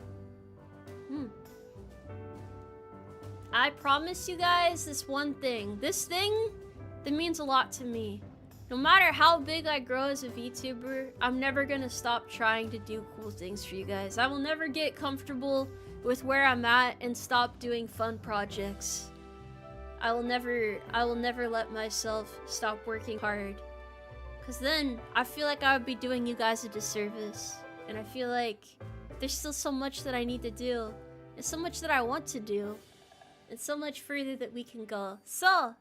I promise you guys this one thing. This thing that means a lot to me. No matter how big I grow as a VTuber, I'm never gonna stop trying to do cool things for you guys. I will never get comfortable with where I'm at and stop doing fun projects. I will never let myself stop working hard. Cause then I feel like I would be doing you guys a disservice. And I feel like there's still so much that I need to do. And so much that I want to do. And so much further that we can go. So,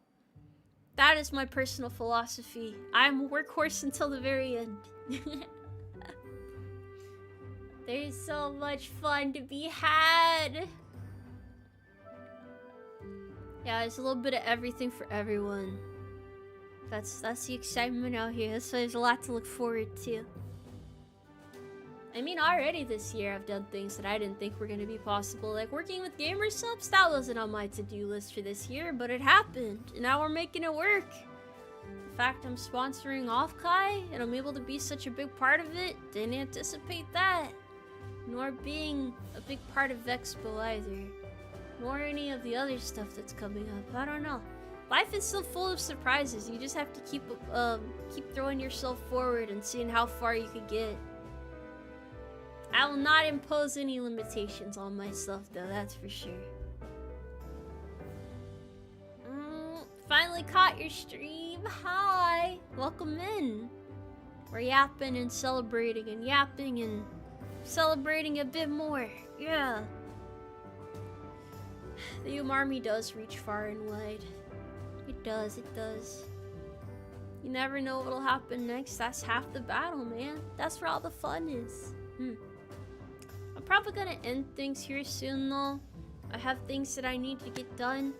that is my personal philosophy. I'm a workhorse until the very end. There's so much fun to be had. Yeah, there's a little bit of everything for everyone. That's the excitement out here. That's why there's a lot to look forward to. I mean, already this year I've done things that I didn't think were going to be possible. Like working with gamer subs, that wasn't on my to-do list for this year, but it happened. And now we're making it work. In fact, I'm sponsoring Offkai, and I'm able to be such a big part of it. Didn't anticipate that. Nor being a big part of Vexpo either. Nor any of the other stuff that's coming up. I don't know. Life is still full of surprises. You just have to keep throwing yourself forward and seeing how far you could get. I will not impose any limitations on myself though, that's for sure. Finally caught your stream. Hi! Welcome in. We're yapping and celebrating and yapping and celebrating a bit more. Yeah. The Umarmy does reach far and wide. It does, it does. You never know what'll happen next. That's half the battle, man. That's where all the fun is. I'm probably gonna end things here soon, though. I have things that I need to get done,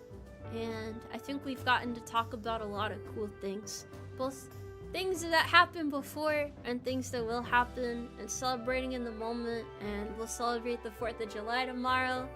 and I think we've gotten to talk about a lot of cool things. Both things that happened before and things that will happen, and celebrating in the moment, and we'll celebrate the 4th of July tomorrow.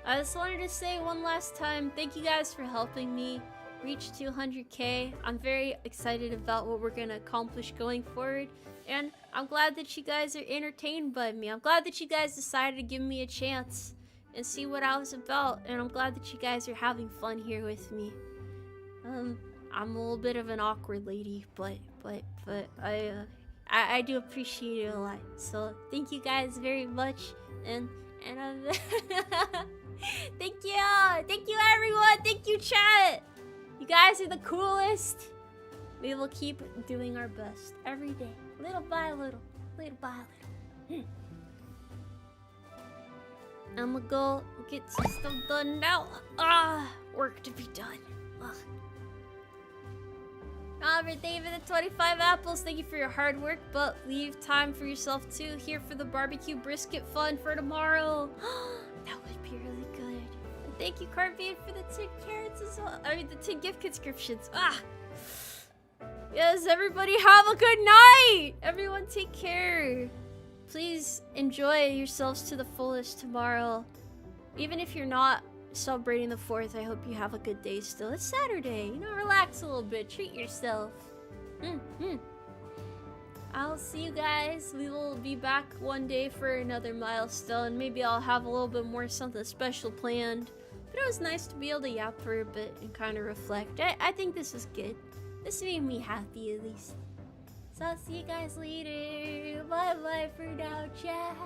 I just wanted to say one last time, thank you guys for helping me reach 200k. I'm very excited about what we're gonna accomplish going forward, and I'm glad that you guys are entertained by me. I'm glad that you guys decided to give me a chance and see what I was about, and I'm glad that you guys are having fun here with me. I'm a little bit of an awkward lady, but I do appreciate it a lot. So thank you guys very much, and thank you everyone, thank you chat. You guys are the coolest. We will keep doing our best every day, little by little, little by little. I'ma go get some stuff done now. Work to be done. Robert, thank you for the 25 apples. Thank you for your hard work, but leave time for yourself too. Here for the barbecue brisket fun for tomorrow. That would be really good. And thank you, Carpian, for the 10 carrots as well. I mean, the 10 gift subscriptions. Yes, everybody have a good night. Everyone take care. Please enjoy yourselves to the fullest tomorrow. Even if you're not celebrating the 4th, I hope you have a good day still. It's Saturday, you know, relax a little bit, treat yourself. I'll see you guys. We will be back one day for another milestone. Maybe I'll have a little bit more something special planned. But it was nice to be able to yap for a bit and kind of reflect. I think this was good. This made me happy at least. So I'll see you guys later. Bye bye for now, chat.